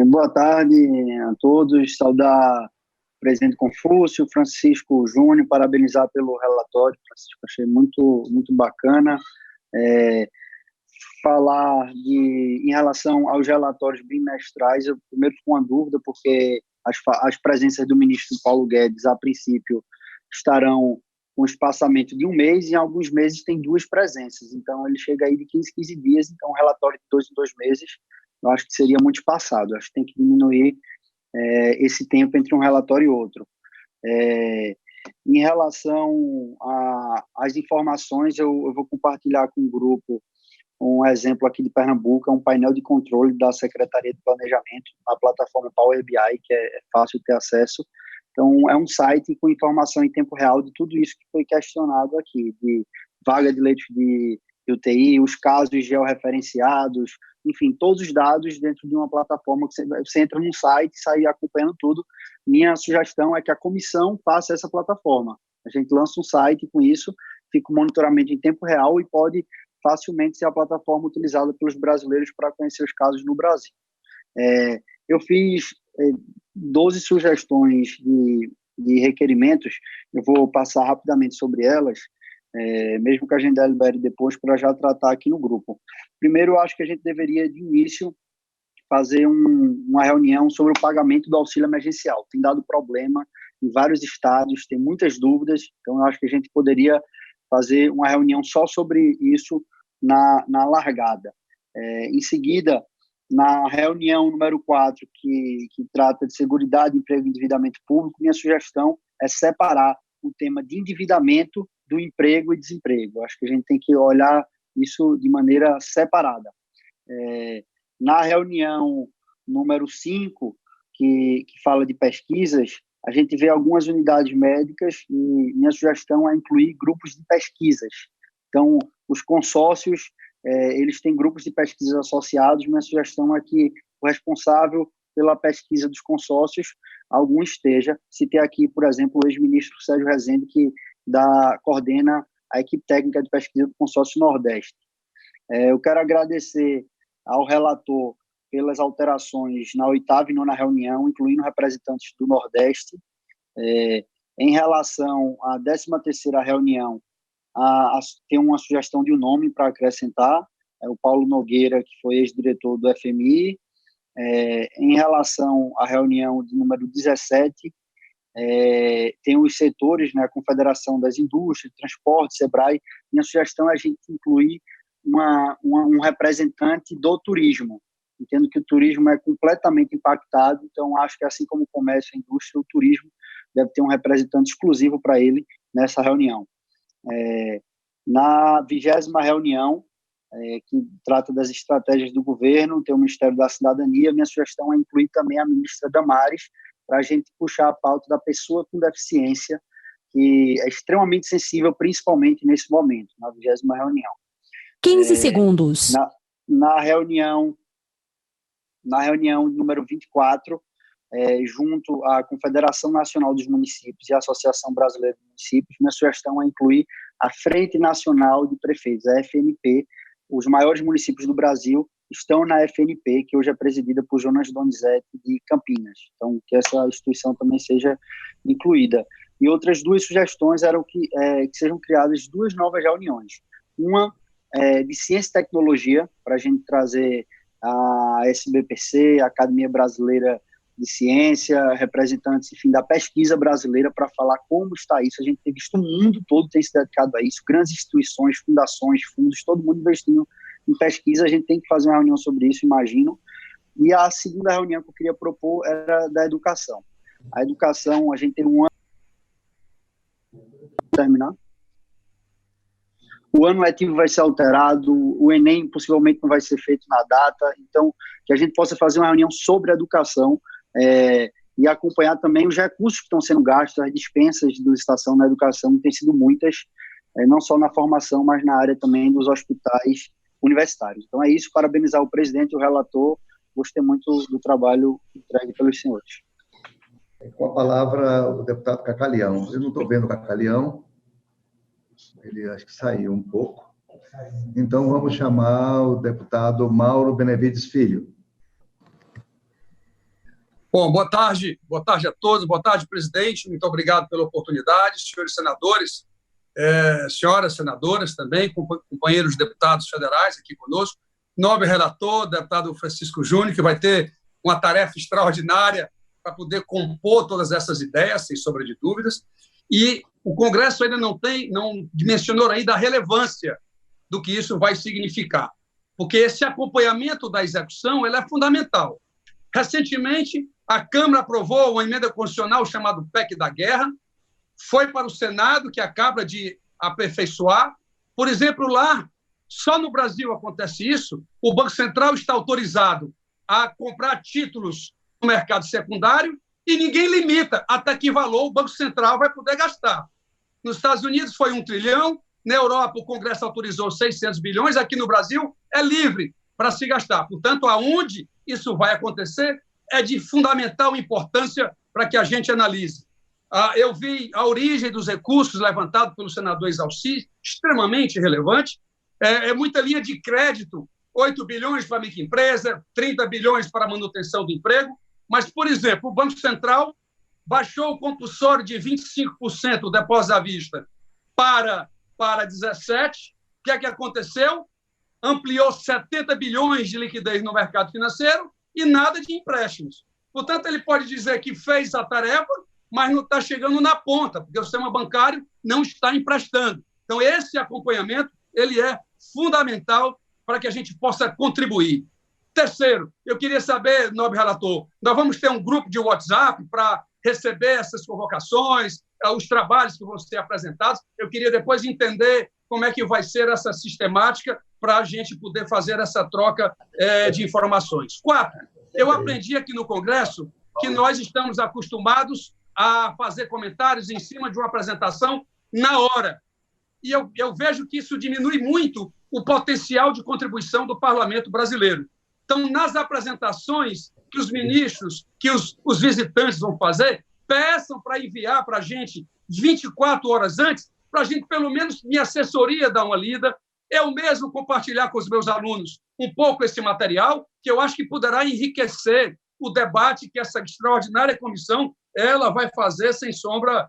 Boa tarde a todos. Saudar o presidente Confúcio, Francisco Júnior, parabenizar pelo relatório. Francisco, achei muito bacana. Falar em relação aos relatórios bimestrais, eu primeiro fico com uma dúvida, porque as presenças do ministro Paulo Guedes, a princípio, estarão com espaçamento de um mês, e em alguns meses tem 2 presenças. Então, ele chega aí de 15 dias, então um relatório de 2 em 2 meses, eu acho que seria muito espaçado. Eu acho que tem que diminuir esse tempo entre um relatório e outro. Em relação às informações, eu vou compartilhar com o grupo um exemplo aqui de Pernambuco, é um painel de controle da Secretaria de Planejamento, na plataforma Power BI, que é fácil ter acesso. Então, é um site com informação em tempo real de tudo isso que foi questionado aqui, de vaga de leitos de UTI, os casos georreferenciados, enfim, todos os dados dentro de uma plataforma que você entra num site e sai acompanhando tudo. Minha sugestão é que a comissão faça essa plataforma. A gente lança um site com isso, fica o monitoramento em tempo real e pode facilmente ser a plataforma utilizada pelos brasileiros para conhecer os casos no Brasil. Eu fiz 12 sugestões de requerimentos, eu vou passar rapidamente sobre elas, mesmo que a gente delibere depois, para já tratar aqui no grupo. Primeiro, eu acho que a gente deveria, de início, fazer uma reunião sobre o pagamento do auxílio emergencial. Tem dado problema em vários estados, tem muitas dúvidas, então eu acho que a gente poderia fazer uma reunião só sobre isso na largada. Em seguida, na reunião número 4, que trata de seguridade, emprego e endividamento público, minha sugestão é separar o tema de endividamento do emprego e desemprego. Acho que a gente tem que olhar isso de maneira separada. Na reunião número 5, que fala de pesquisas, a gente vê algumas unidades médicas e minha sugestão é incluir grupos de pesquisas. Então, os consórcios, eles têm grupos de pesquisas associados. Minha sugestão é que o responsável pela pesquisa dos consórcios, algum esteja. Citei aqui, por exemplo, o ex-ministro Sérgio Rezende, que coordena a equipe técnica de pesquisa do consórcio Nordeste. Eu quero agradecer ao relator pelas alterações na 8ª e 9ª reunião, incluindo representantes do Nordeste. Em relação à 13ª reunião, tem uma sugestão de um nome para acrescentar, é o Paulo Nogueira, que foi ex-diretor do FMI. Em relação à reunião de número 17, tem os setores, né, a Confederação das Indústrias, Transporte, SEBRAE. Minha sugestão é a gente incluir um representante do turismo. Entendo que o turismo é completamente impactado, então acho que assim como o comércio e a indústria, o turismo deve ter um representante exclusivo para ele nessa reunião. Na 20ª reunião, que trata das estratégias do governo, tem o Ministério da Cidadania, minha sugestão é incluir também a ministra Damares, para a gente puxar a pauta da pessoa com deficiência, que é extremamente sensível, principalmente nesse momento, na 20ª reunião. 15 segundos. Na reunião número 24, junto à Confederação Nacional dos Municípios e à Associação Brasileira de Municípios, minha sugestão é incluir a Frente Nacional de Prefeitos, a FNP. Os maiores municípios do Brasil estão na FNP, que hoje é presidida por Jonas Donizete de Campinas. Então, que essa instituição também seja incluída. E outras 2 sugestões eram que sejam criadas 2 novas reuniões. Uma de Ciência e Tecnologia, para a gente trazer a SBPC, a Academia Brasileira de Ciência, representantes, enfim, da pesquisa brasileira, para falar como está isso. A gente tem visto o mundo todo tem se dedicado a isso, grandes instituições, fundações, fundos, todo mundo investindo em pesquisa. A gente tem que fazer uma reunião sobre isso, imagino. E a segunda reunião que eu queria propor era da educação. A educação, a gente tem um ano... Terminar? O ano letivo vai ser alterado, o Enem possivelmente não vai ser feito na data, então que a gente possa fazer uma reunião sobre a educação e acompanhar também os recursos que estão sendo gastos, as dispensas de licitação na educação, que têm sido muitas, não só na formação, mas na área também dos hospitais universitários. Então é isso, parabenizar o presidente e o relator, gostei muito do trabalho entregue pelos senhores. Com a palavra, o deputado Cacalião. Eu não estou vendo o Cacalião, ele acho que saiu um pouco. Então, vamos chamar o deputado Mauro Benevides Filho. Bom, boa tarde a todos, boa tarde, presidente, muito obrigado pela oportunidade, senhores senadores, senhoras senadoras também, companheiros deputados federais aqui conosco, nobre relator, deputado Francisco Júnior, que vai ter uma tarefa extraordinária para poder compor todas essas ideias, sem sombra de dúvidas, e o Congresso ainda não dimensionou ainda a relevância do que isso vai significar, porque esse acompanhamento da execução ele é fundamental. Recentemente, a Câmara aprovou uma emenda constitucional chamada PEC da Guerra, foi para o Senado, que acaba de aperfeiçoar. Por exemplo, lá, só no Brasil acontece isso, o Banco Central está autorizado a comprar títulos no mercado secundário e ninguém limita até que valor o Banco Central vai poder gastar. Nos Estados Unidos foi 1 trilhão, na Europa o Congresso autorizou 600 bilhões, aqui no Brasil é livre para se gastar. Portanto, aonde isso vai acontecer é de fundamental importância para que a gente analise. Eu vi a origem dos recursos levantados pelo senador Exalci, extremamente relevante, muita linha de crédito, 8 bilhões para a microempresa, 30 bilhões para a manutenção do emprego, mas, por exemplo, o Banco Central baixou o compulsório de 25% do depósito à vista para 17%. O que aconteceu? Ampliou 70 bilhões de liquidez no mercado financeiro e nada de empréstimos. Portanto, ele pode dizer que fez a tarefa, mas não está chegando na ponta, porque o sistema bancário não está emprestando. Então, esse acompanhamento ele é fundamental para que a gente possa contribuir. Terceiro, eu queria saber, nobre relator, nós vamos ter um grupo de WhatsApp para receber essas convocações, os trabalhos que vão ser apresentados. Eu queria depois entender como é que vai ser essa sistemática para a gente poder fazer essa troca de informações. 4, eu aprendi aqui no Congresso que nós estamos acostumados a fazer comentários em cima de uma apresentação na hora. E eu vejo que isso diminui muito o potencial de contribuição do parlamento brasileiro. Então, nas apresentações que os ministros, que os visitantes vão fazer, peçam para enviar para a gente 24 horas antes, para a gente, pelo menos, minha assessoria dar uma lida, eu mesmo compartilhar com os meus alunos um pouco esse material, que eu acho que poderá enriquecer o debate que essa extraordinária comissão ela vai fazer sem sombra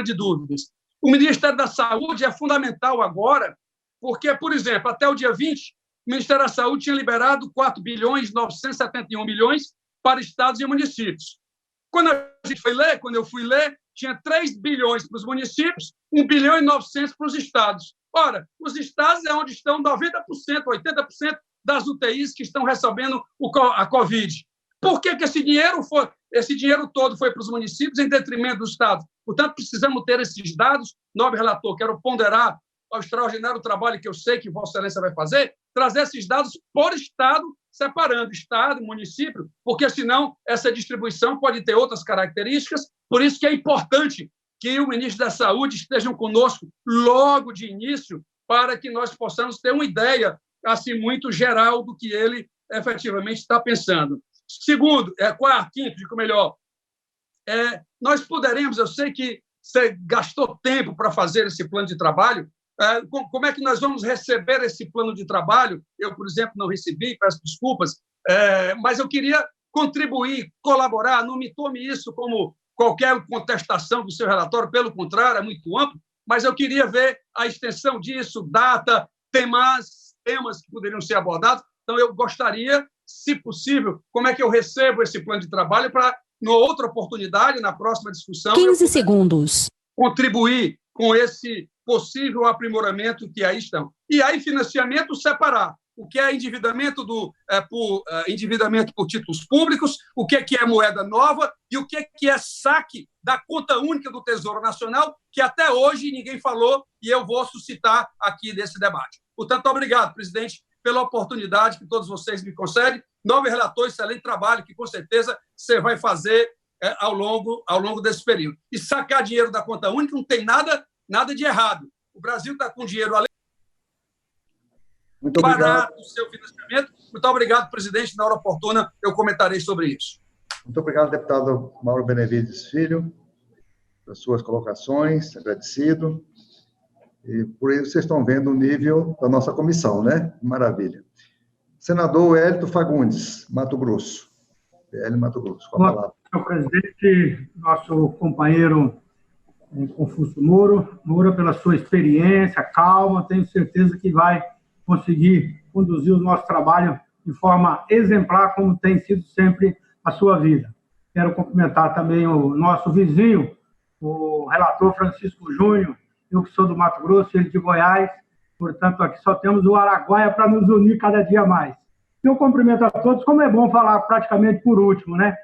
de dúvidas. O Ministério da Saúde é fundamental agora, porque, por exemplo, até o dia 20, o Ministério da Saúde tinha liberado 4 bilhões e 971 milhões para estados e municípios. Quando eu fui ler, tinha 3 bilhões para os municípios, 1 bilhão e 900 para os estados. Ora, os estados é onde estão 90%, 80% das UTIs que estão recebendo a Covid. Por que esse dinheiro todo foi para os municípios em detrimento dos estados? Portanto, precisamos ter esses dados. Nobre relator, quero ponderar ao extraordinário trabalho que eu sei que Vossa Excelência vai fazer, trazer esses dados por estado, separando estado e município, porque, senão, essa distribuição pode ter outras características. Por isso que é importante que o ministro da Saúde esteja conosco logo de início, para que nós possamos ter uma ideia assim, muito geral do que ele efetivamente está pensando. Segundo, quarto, quinto, digo melhor, nós poderemos, eu sei que você gastou tempo para fazer esse plano de trabalho, como é que nós vamos receber esse plano de trabalho? Eu, por exemplo, não recebi, peço desculpas, mas eu queria contribuir, colaborar, não me tome isso como qualquer contestação do seu relatório, pelo contrário, é muito amplo, mas eu queria ver a extensão disso, data, temas que poderiam ser abordados. Então, eu gostaria, se possível, como é que eu recebo esse plano de trabalho para, numa outra oportunidade, na próxima discussão, 15 segundos. Contribuir com esse possível aprimoramento que aí estão. E aí, financiamento separar. o que é endividamento endividamento por títulos públicos, o que é moeda nova e o que é saque da conta única do Tesouro Nacional, que até hoje ninguém falou e eu vou suscitar aqui nesse debate. Portanto, obrigado, presidente, pela oportunidade que todos vocês me concedem. Nobre relator, excelente trabalho que, com certeza, você vai fazer ao longo desse período. E sacar dinheiro da conta única não tem nada de errado. O Brasil está com dinheiro além muito barato do seu financiamento. Muito obrigado, presidente. Na hora oportuna, eu comentarei sobre isso. Muito obrigado, deputado Mauro Benevides Filho, pelas suas colocações, agradecido. E por isso vocês estão vendo o nível da nossa comissão, né? Maravilha. Senador Hélito Fagundes, Mato Grosso. PL Mato Grosso, com a palavra. Senhor presidente, nosso companheiro Confúcio Moura, pela sua experiência, calma, tenho certeza que vai conseguir conduzir o nosso trabalho de forma exemplar, como tem sido sempre a sua vida. Quero cumprimentar também o nosso vizinho, o relator Francisco Júnior, eu que sou do Mato Grosso, ele de Goiás, portanto, aqui só temos o Araguaia para nos unir cada dia mais. Eu cumprimento a todos, como é bom falar praticamente por último, né?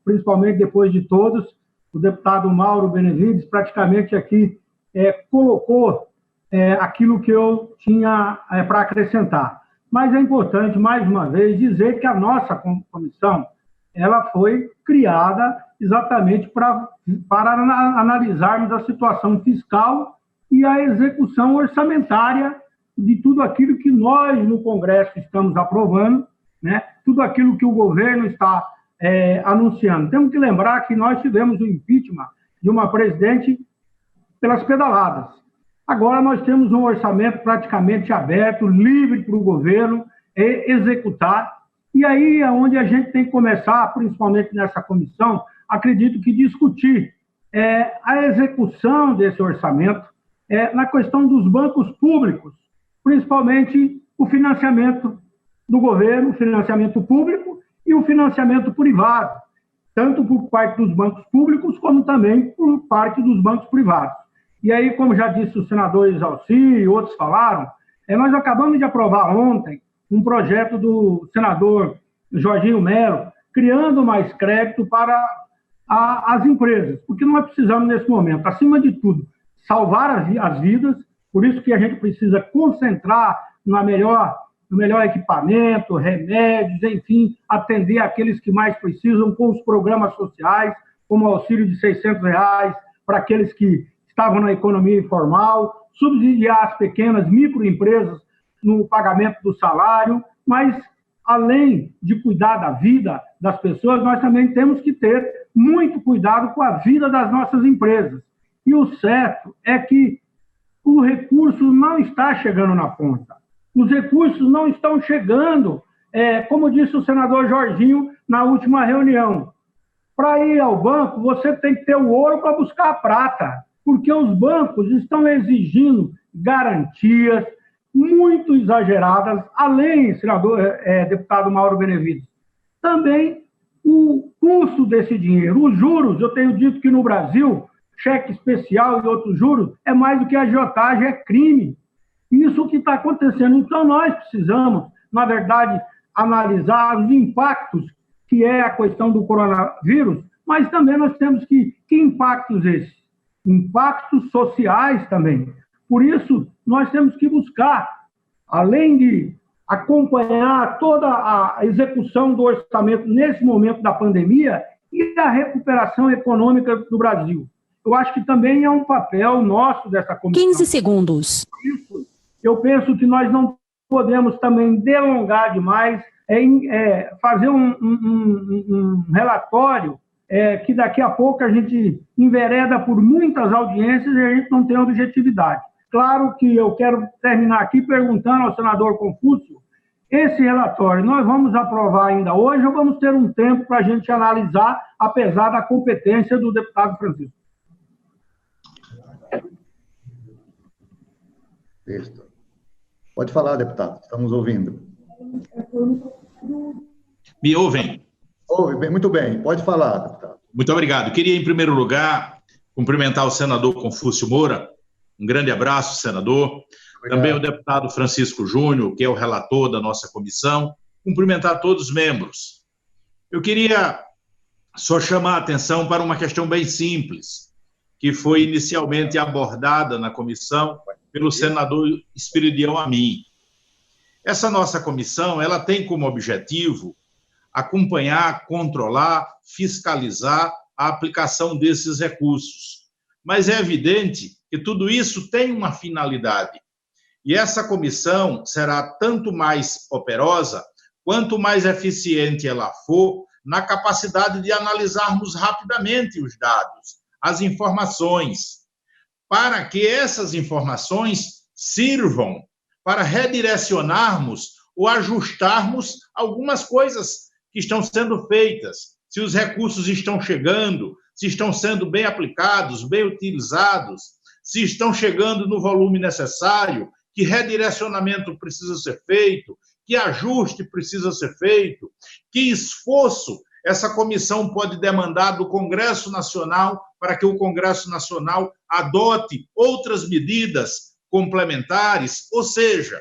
Principalmente depois de todos, o deputado Mauro Benevides praticamente aqui colocou aquilo que eu tinha para acrescentar. Mas é importante, mais uma vez, dizer que a nossa comissão ela foi criada exatamente para analisarmos a situação fiscal e a execução orçamentária de tudo aquilo que nós, no Congresso, estamos aprovando, né? Tudo aquilo que o governo está anunciando. Temos que lembrar que nós tivemos o impeachment de uma presidente pelas pedaladas. Agora nós temos um orçamento praticamente aberto, livre para o governo executar. E aí é onde a gente tem que começar, principalmente nessa comissão, acredito que discutir a execução desse orçamento na questão dos bancos públicos, principalmente o financiamento do governo, o financiamento público e o financiamento privado, tanto por parte dos bancos públicos como também por parte dos bancos privados. E aí, como já disse o senador Exalci e outros falaram, nós acabamos de aprovar ontem um projeto do senador Jorginho Melo, criando mais crédito para as empresas, porque nós precisamos, nesse momento, acima de tudo, salvar as vidas, por isso que a gente precisa concentrar no melhor equipamento, remédios, enfim, atender aqueles que mais precisam com os programas sociais, como o auxílio de R$600 para aqueles que estavam na economia informal, subsidiar as pequenas microempresas no pagamento do salário, mas, além de cuidar da vida das pessoas, nós também temos que ter muito cuidado com a vida das nossas empresas. E o certo é que o recurso não está chegando na ponta. Os recursos não estão chegando, como disse o senador Jorginho na última reunião. Para ir ao banco, você tem que ter o ouro para buscar a prata, porque os bancos estão exigindo garantias muito exageradas, além, senador, deputado Mauro Benevides, também o custo desse dinheiro, os juros. Eu tenho dito que no Brasil, cheque especial e outros juros é mais do que agiotagem, é crime. Isso que está acontecendo. Então, nós precisamos, na verdade, analisar os impactos que é a questão do coronavírus, mas também nós temos que impactos esses? Impactos sociais também. Por isso, nós temos que buscar, além de acompanhar toda a execução do orçamento nesse momento da pandemia e a recuperação econômica do Brasil. Eu acho que também é um papel nosso dessa comissão. 15 segundos. Por isso, eu penso que nós não podemos também delongar demais, fazer um relatório que daqui a pouco a gente envereda por muitas audiências e a gente não tem objetividade. Claro que eu quero terminar aqui perguntando ao senador Confúcio, esse relatório nós vamos aprovar ainda hoje ou vamos ter um tempo para a gente analisar, apesar da competência do deputado Francisco? Pode falar, deputado, estamos ouvindo. Me ouvem? Ouve, muito bem, pode falar, deputado. Muito obrigado. Queria, em primeiro lugar, cumprimentar o senador Confúcio Moura. Um grande abraço, senador. também o deputado Francisco Júnior, que é o relator da nossa comissão, cumprimentar todos os membros. Eu queria só chamar a atenção para uma questão bem simples, que foi inicialmente abordada na comissão pelo senador Esperidião Amin. Essa nossa comissão, ela tem como objetivo acompanhar, controlar, fiscalizar a aplicação desses recursos. Mas é evidente que tudo isso tem uma finalidade. E essa comissão será tanto mais operosa, quanto mais eficiente ela for, na capacidade de analisarmos rapidamente os dados, as informações, para que essas informações sirvam para redirecionarmos ou ajustarmos algumas coisas que estão sendo feitas, se os recursos estão chegando, se estão sendo bem aplicados, bem utilizados, se estão chegando no volume necessário, que redirecionamento precisa ser feito, que ajuste precisa ser feito, que esforço essa comissão pode demandar do Congresso Nacional para que o Congresso Nacional adote outras medidas complementares, ou seja,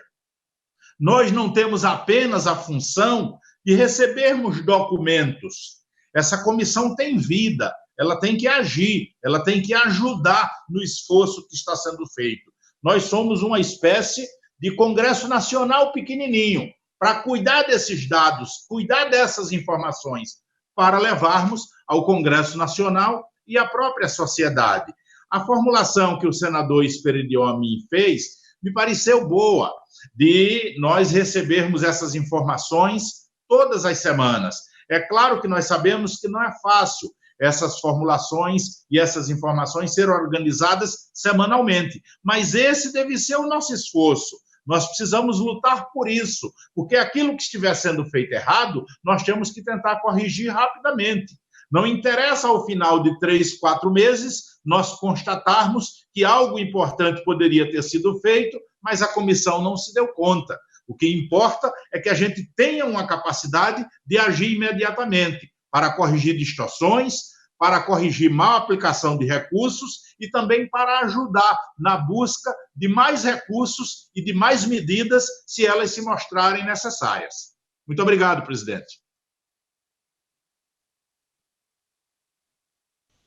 nós não temos apenas a função de recebermos documentos. Essa comissão tem vida, ela tem que agir, ela tem que ajudar no esforço que está sendo feito. Nós somos uma espécie de Congresso Nacional pequenininho, para cuidar desses dados, cuidar dessas informações, para levarmos ao Congresso Nacional e à própria sociedade. A formulação que o senador Esperidião Amin fez me pareceu boa, de nós recebermos essas informações todas as semanas. É claro que nós sabemos que não é fácil essas formulações e essas informações serem organizadas semanalmente, mas esse deve ser o nosso esforço. Nós precisamos lutar por isso, porque aquilo que estiver sendo feito errado, nós temos que tentar corrigir rapidamente. Não interessa, ao final de 3, 4 meses, nós constatarmos que algo importante poderia ter sido feito, mas a comissão não se deu conta. O que importa é que a gente tenha uma capacidade de agir imediatamente para corrigir distorções, para corrigir má aplicação de recursos e também para ajudar na busca de mais recursos e de mais medidas, se elas se mostrarem necessárias. Muito obrigado, presidente.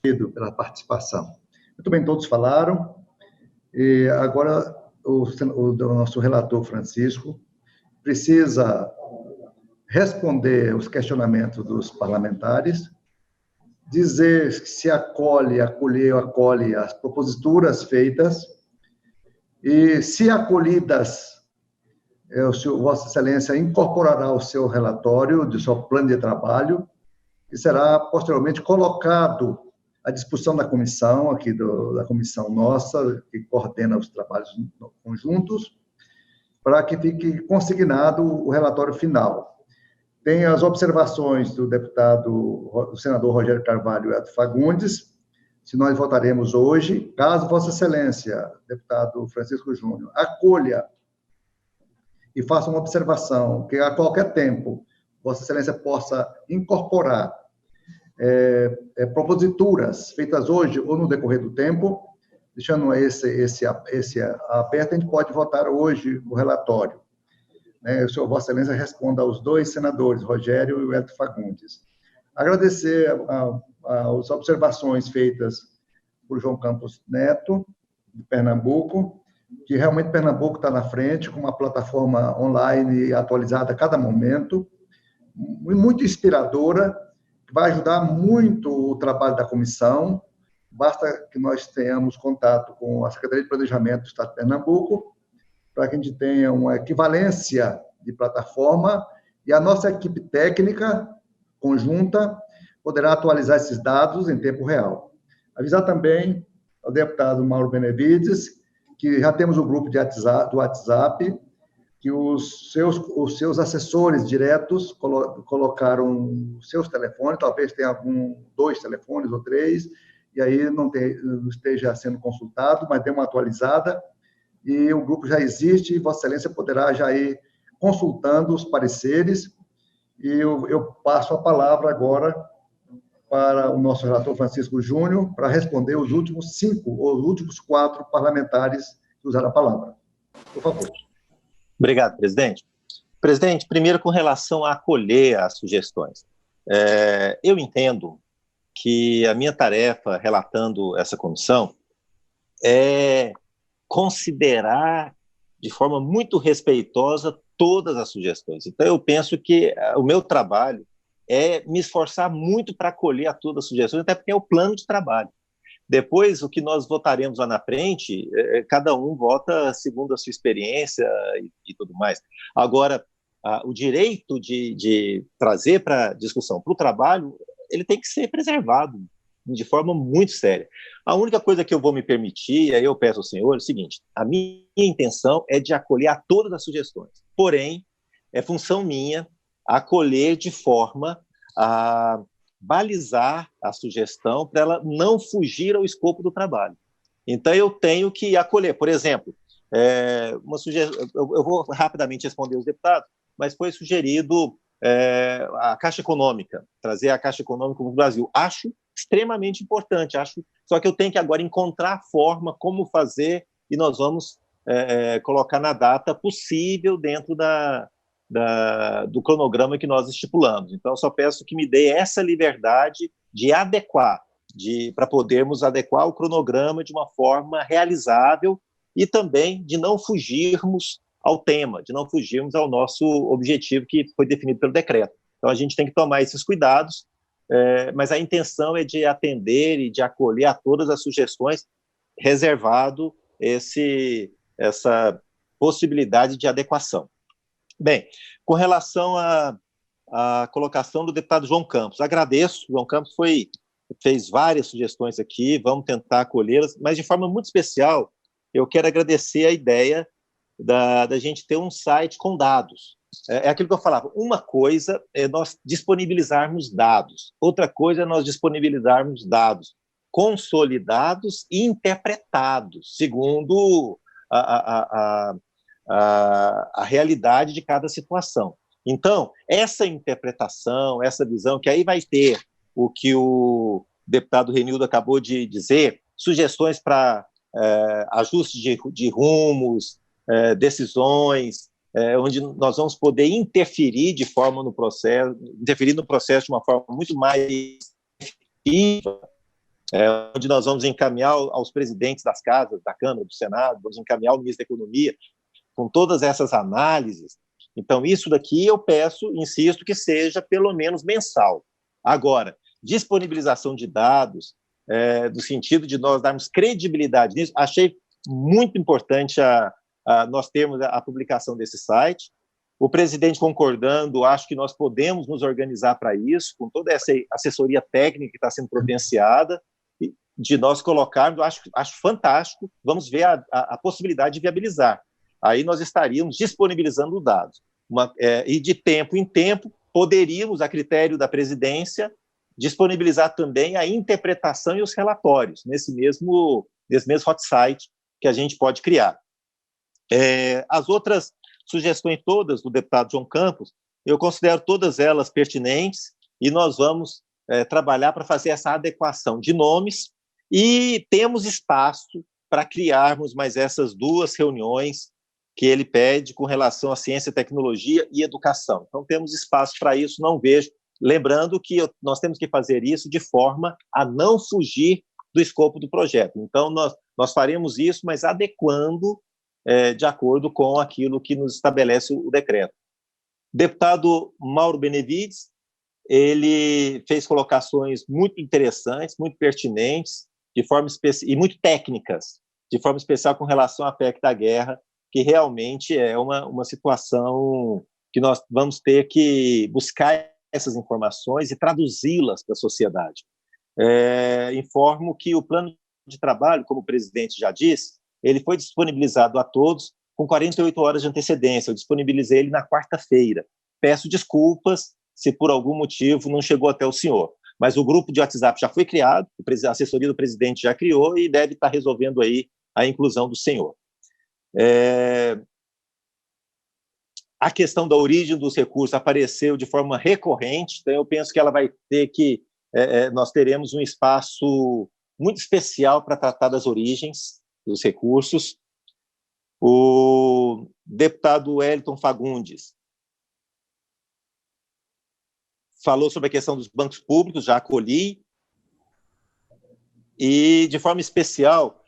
Pela participação. Muito bem, todos falaram. E agora, o nosso relator, Francisco, precisa responder os questionamentos dos parlamentares, dizer se acolhe as proposituras feitas e, se acolhidas, Vossa Excelência incorporará o seu relatório, do seu plano de trabalho, que será posteriormente colocado à disposição da comissão, aqui da comissão nossa, que coordena os trabalhos conjuntos, para que fique consignado o relatório final. Tem as observações do senador Rogério Carvalho e Edson Fagundes, se nós votaremos hoje, caso Vossa Excelência, deputado Francisco Júnior, acolha e faça uma observação que, a qualquer tempo, Vossa Excelência possa incorporar proposituras feitas hoje ou no decorrer do tempo, deixando esse aberto, a gente pode votar hoje o relatório. O senhor Vossa Excelência responda aos 2 senadores, Rogério e o Edson Fagundes. Agradecer as observações feitas por João Campos Neto, de Pernambuco, que realmente Pernambuco está na frente, com uma plataforma online atualizada a cada momento, muito inspiradora, que vai ajudar muito o trabalho da comissão. Basta que nós tenhamos contato com a Secretaria de Planejamento do Estado de Pernambuco, para que a gente tenha uma equivalência de plataforma, e a nossa equipe técnica conjunta poderá atualizar esses dados em tempo real. Avisar também ao deputado Mauro Benevides que já temos o grupo do WhatsApp, que os seus assessores diretos colocaram os seus telefones, talvez tenha 2 telefones ou 3, e aí não esteja sendo consultado, mas dê uma atualizada, e o grupo já existe, e Vossa Excelência poderá já ir consultando os pareceres, e eu passo a palavra agora para o nosso relator Francisco Júnior, para responder os últimos 5 ou os últimos 4 parlamentares que usaram a palavra. Por favor. Obrigado, presidente. Presidente, primeiro com relação a acolher as sugestões. Eu entendo que a minha tarefa, relatando essa comissão, é considerar de forma muito respeitosa todas as sugestões. Então, eu penso que o meu trabalho é me esforçar muito para acolher a todas as sugestões, até porque é o plano de trabalho. Depois, o que nós votaremos lá na frente, cada um vota segundo a sua experiência e tudo mais. Agora, o direito de trazer para discussão, para o trabalho, ele tem que ser preservado de forma muito séria. A única coisa que eu vou me permitir, aí eu peço ao senhor, é o seguinte: a minha intenção é de acolher a todas as sugestões, porém, é função minha acolher de forma a balizar a sugestão para ela não fugir ao escopo do trabalho. Então, eu tenho que acolher. Por exemplo, uma sugestão, eu vou rapidamente responder os deputados, mas foi sugerido a Caixa Econômica, trazer a Caixa Econômica para o Brasil. Acho extremamente importante, só que eu tenho que agora encontrar a forma, como fazer, e nós vamos colocar na data possível dentro do cronograma que nós estipulamos. Então, eu só peço que me dê essa liberdade de adequar, para podermos adequar o cronograma de uma forma realizável e também de não fugirmos ao tema, de não fugirmos ao nosso objetivo que foi definido pelo decreto. Então, a gente tem que tomar esses cuidados, mas a intenção é de atender e de acolher a todas as sugestões, reservado essa possibilidade de adequação. Bem, com relação à colocação do deputado João Campos, agradeço. João Campos fez várias sugestões aqui, vamos tentar acolhê-las, mas de forma muito especial, eu quero agradecer a ideia da gente ter um site com dados. É aquilo que eu falava, uma coisa é nós disponibilizarmos dados, outra coisa é nós disponibilizarmos dados consolidados e interpretados, segundo a realidade de cada situação. Então, essa interpretação, essa visão, que aí vai ter o que o deputado Renildo acabou de dizer, sugestões para ajuste de rumos, decisões, onde nós vamos poder interferir no processo de uma forma muito mais efetiva, onde nós vamos encaminhar aos presidentes das casas, da Câmara, do Senado, vamos encaminhar ao ministro da Economia, com todas essas análises. Então, isso daqui eu peço, insisto, que seja pelo menos mensal. Agora, disponibilização de dados, no sentido de nós darmos credibilidade nisso, achei muito importante nós termos a publicação desse site. O presidente concordando, acho que nós podemos nos organizar para isso, com toda essa assessoria técnica que está sendo providenciada, de nós colocarmos, acho fantástico, vamos ver a possibilidade de viabilizar. Aí nós estaríamos disponibilizando dados. E de tempo em tempo, poderíamos, a critério da presidência, disponibilizar também a interpretação e os relatórios nesse mesmo hot site que a gente pode criar. As outras sugestões todas do deputado João Campos, eu considero todas elas pertinentes e nós vamos trabalhar para fazer essa adequação de nomes e temos espaço para criarmos mais essas 2 reuniões que ele pede com relação à ciência, tecnologia e educação. Então, temos espaço para isso, não vejo. Lembrando que nós temos que fazer isso de forma a não fugir do escopo do projeto. Então, nós faremos isso, mas adequando de acordo com aquilo que nos estabelece o decreto. Deputado Mauro Benevides, ele fez colocações muito interessantes, muito pertinentes, e muito técnicas, de forma especial com relação à PEC da guerra, que realmente é uma situação que nós vamos ter que buscar essas informações e traduzi-las para a sociedade. Informo que o plano de trabalho, como o presidente já disse, ele foi disponibilizado a todos com 48 horas de antecedência. Eu disponibilizei ele na quarta-feira. Peço desculpas se por algum motivo não chegou até o senhor. Mas o grupo de WhatsApp já foi criado, a assessoria do presidente já criou e deve estar resolvendo aí a inclusão do senhor. A questão da origem dos recursos apareceu de forma recorrente, então eu penso que ela vai ter que... nós teremos um espaço muito especial para tratar das origens dos recursos. O deputado Wellington Fagundes falou sobre a questão dos bancos públicos, já acolhi. E, de forma especial,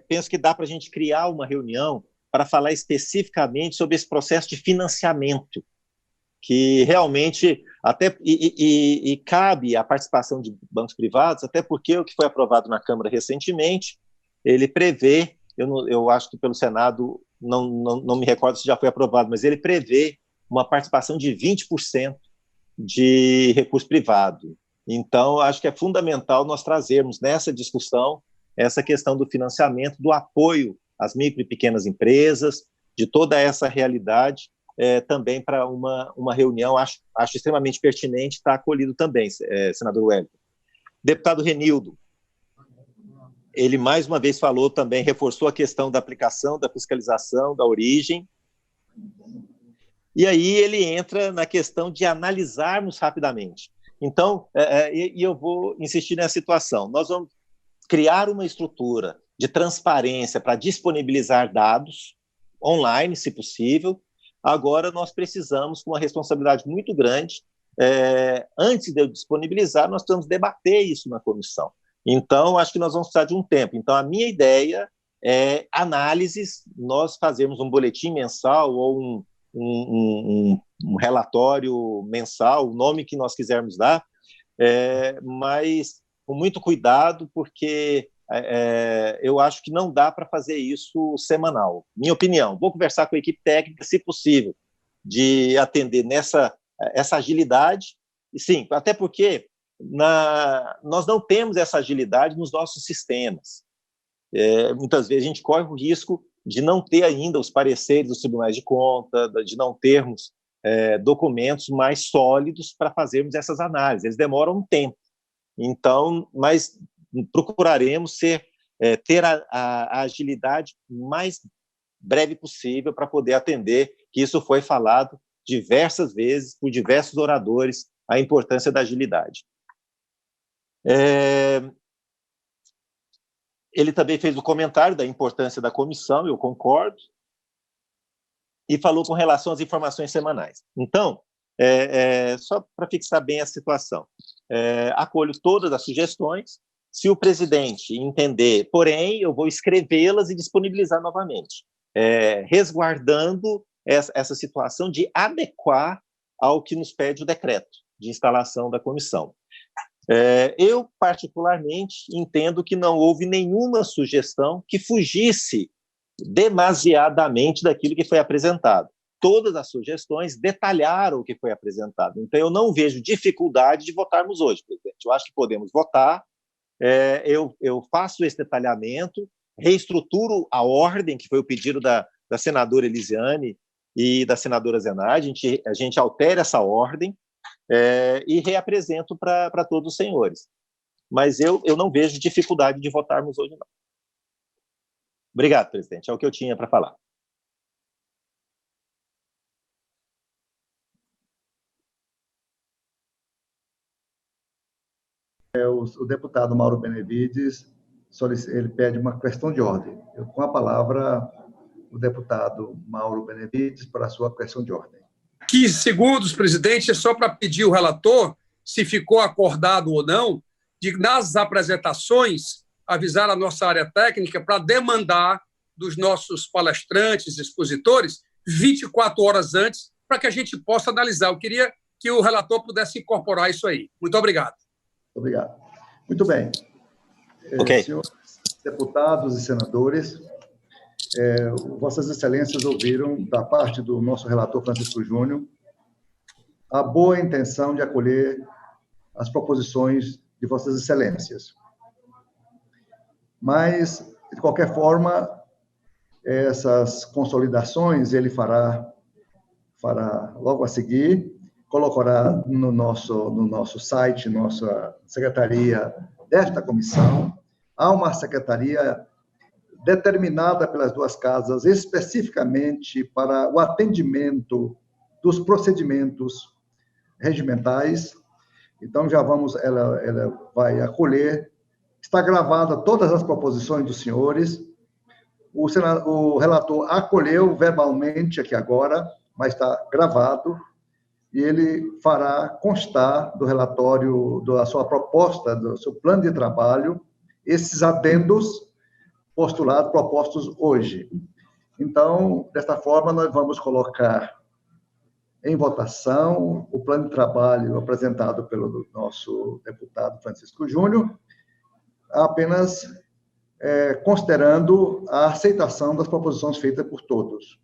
penso que dá para a gente criar uma reunião para falar especificamente sobre esse processo de financiamento, que realmente até e cabe a participação de bancos privados, até porque o que foi aprovado na Câmara recentemente, ele prevê, eu acho que pelo Senado, não me recordo se já foi aprovado, mas ele prevê uma participação de 20% de recurso privado. Então, acho que é fundamental nós trazermos nessa discussão essa questão do financiamento, do apoio às micro e pequenas empresas, de toda essa realidade, também para uma reunião, acho extremamente pertinente, está acolhido também, senador Wellington. Deputado Renildo, ele mais uma vez falou também, reforçou a questão da aplicação, da fiscalização, da origem, e aí ele entra na questão de analisarmos rapidamente. Então, eu vou insistir nessa situação, nós vamos criar uma estrutura de transparência para disponibilizar dados online, se possível. Agora, nós precisamos, com uma responsabilidade muito grande, antes de eu disponibilizar, nós precisamos debater isso na comissão. Então, acho que nós vamos precisar de um tempo. Então, a minha ideia é análises, nós fazermos um boletim mensal ou um relatório mensal, o nome que nós quisermos dar, mas com muito cuidado, porque eu acho que não dá para fazer isso semanal. Minha opinião, vou conversar com a equipe técnica, se possível, de atender essa agilidade, e sim, até porque nós não temos essa agilidade nos nossos sistemas. Muitas vezes a gente corre o risco de não ter ainda os pareceres dos tribunais de conta, de não termos documentos mais sólidos para fazermos essas análises. Eles demoram um tempo. Então, mas procuraremos ter a agilidade mais breve possível para poder atender, que isso foi falado diversas vezes por diversos oradores, a importância da agilidade. Ele também fez o comentário da importância da comissão, eu concordo, e falou com relação às informações semanais. Então, só para fixar bem a situação, acolho todas as sugestões, se o presidente entender, porém, eu vou escrevê-las e disponibilizar novamente, resguardando essa situação de adequar ao que nos pede o decreto de instalação da comissão. Eu, particularmente, entendo que não houve nenhuma sugestão que fugisse demasiadamente daquilo que foi apresentado. Todas as sugestões detalharam o que foi apresentado. Então, eu não vejo dificuldade de votarmos hoje, presidente. Eu acho que podemos votar, eu faço esse detalhamento, reestruturo a ordem, que foi o pedido da senadora Elisiane e da senadora Zenardi, a gente altera essa ordem, e reapresento para todos os senhores. Mas eu não vejo dificuldade de votarmos hoje, não. Obrigado, presidente. É o que eu tinha para falar. O deputado Mauro Benevides, ele pede uma questão de ordem. Com a palavra, o deputado Mauro Benevides para a sua questão de ordem. 15 segundos, presidente, é só para pedir o relator, se ficou acordado ou não, de, nas apresentações, avisar a nossa área técnica para demandar dos nossos palestrantes, expositores, 24 horas antes, para que a gente possa analisar. Eu queria que o relator pudesse incorporar isso aí. Muito obrigado. Obrigado. Muito bem. Okay. Senhores deputados e senadores, Vossas Excelências ouviram, da parte do nosso relator Francisco Júnior, a boa intenção de acolher as proposições de Vossas Excelências. Mas, de qualquer forma, essas consolidações ele fará logo a seguir, colocará no nosso site, nossa secretaria desta comissão. Há uma secretaria determinada pelas duas casas especificamente para o atendimento dos procedimentos regimentais. Então, ela vai acolher, está gravada todas as proposições dos senhores, o relator acolheu verbalmente aqui agora, mas está gravado, e ele fará constar do relatório, da sua proposta, do seu plano de trabalho, esses adendos postulados, propostos hoje. Então, desta forma, nós vamos colocar em votação o plano de trabalho apresentado pelo nosso deputado Francisco Júnior, apenas considerando a aceitação das proposições feitas por todos.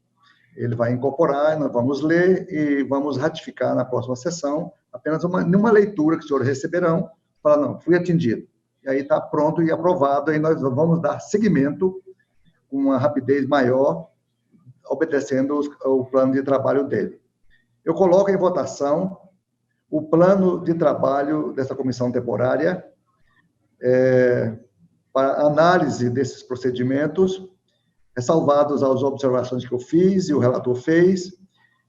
Ele vai incorporar, nós vamos ler e vamos ratificar na próxima sessão, apenas numa leitura que os senhores receberão, falar, não, fui atendido. E aí está pronto e aprovado, aí nós vamos dar seguimento com uma rapidez maior, obedecendo o plano de trabalho dele. Eu coloco em votação o plano de trabalho dessa comissão temporária, para análise desses procedimentos, ressalvados as observações que eu fiz e o relator fez,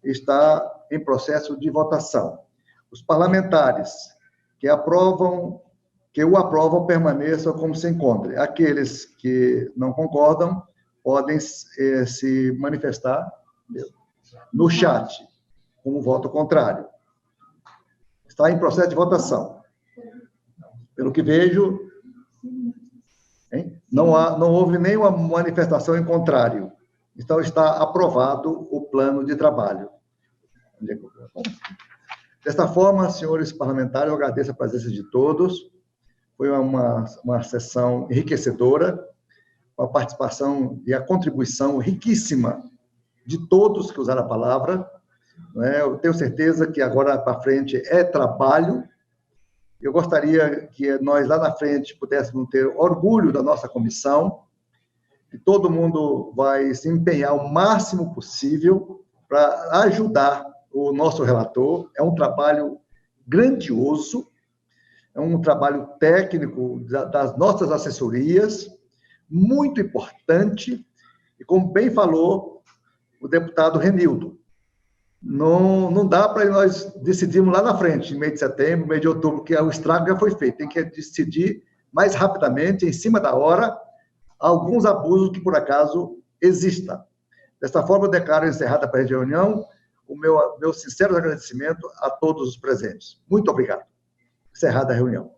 está em processo de votação. Os parlamentares que o aprovam permaneçam como se encontrem. Aqueles que não concordam podem se manifestar no chat, com um voto contrário. Está em processo de votação. Pelo que vejo, não houve nenhuma manifestação em contrário. Então, está aprovado o plano de trabalho. Desta forma, senhores parlamentares, eu agradeço a presença de todos. Foi uma sessão enriquecedora, com a participação e a contribuição riquíssima de todos que usaram a palavra. Eu tenho certeza que agora para frente é trabalho. Eu gostaria que nós, lá na frente, pudéssemos ter orgulho da nossa comissão, que todo mundo vai se empenhar o máximo possível para ajudar o nosso relator. É um trabalho grandioso, é um trabalho técnico das nossas assessorias, muito importante, e como bem falou o deputado Renildo, não dá para nós decidirmos lá na frente, em mês de setembro, mês de outubro, que o estrago já foi feito. Tem que decidir mais rapidamente, em cima da hora, alguns abusos que, por acaso, existam. Desta forma, eu declaro encerrada a presente reunião o meu sincero agradecimento a todos os presentes. Muito obrigado. Encerrada a reunião.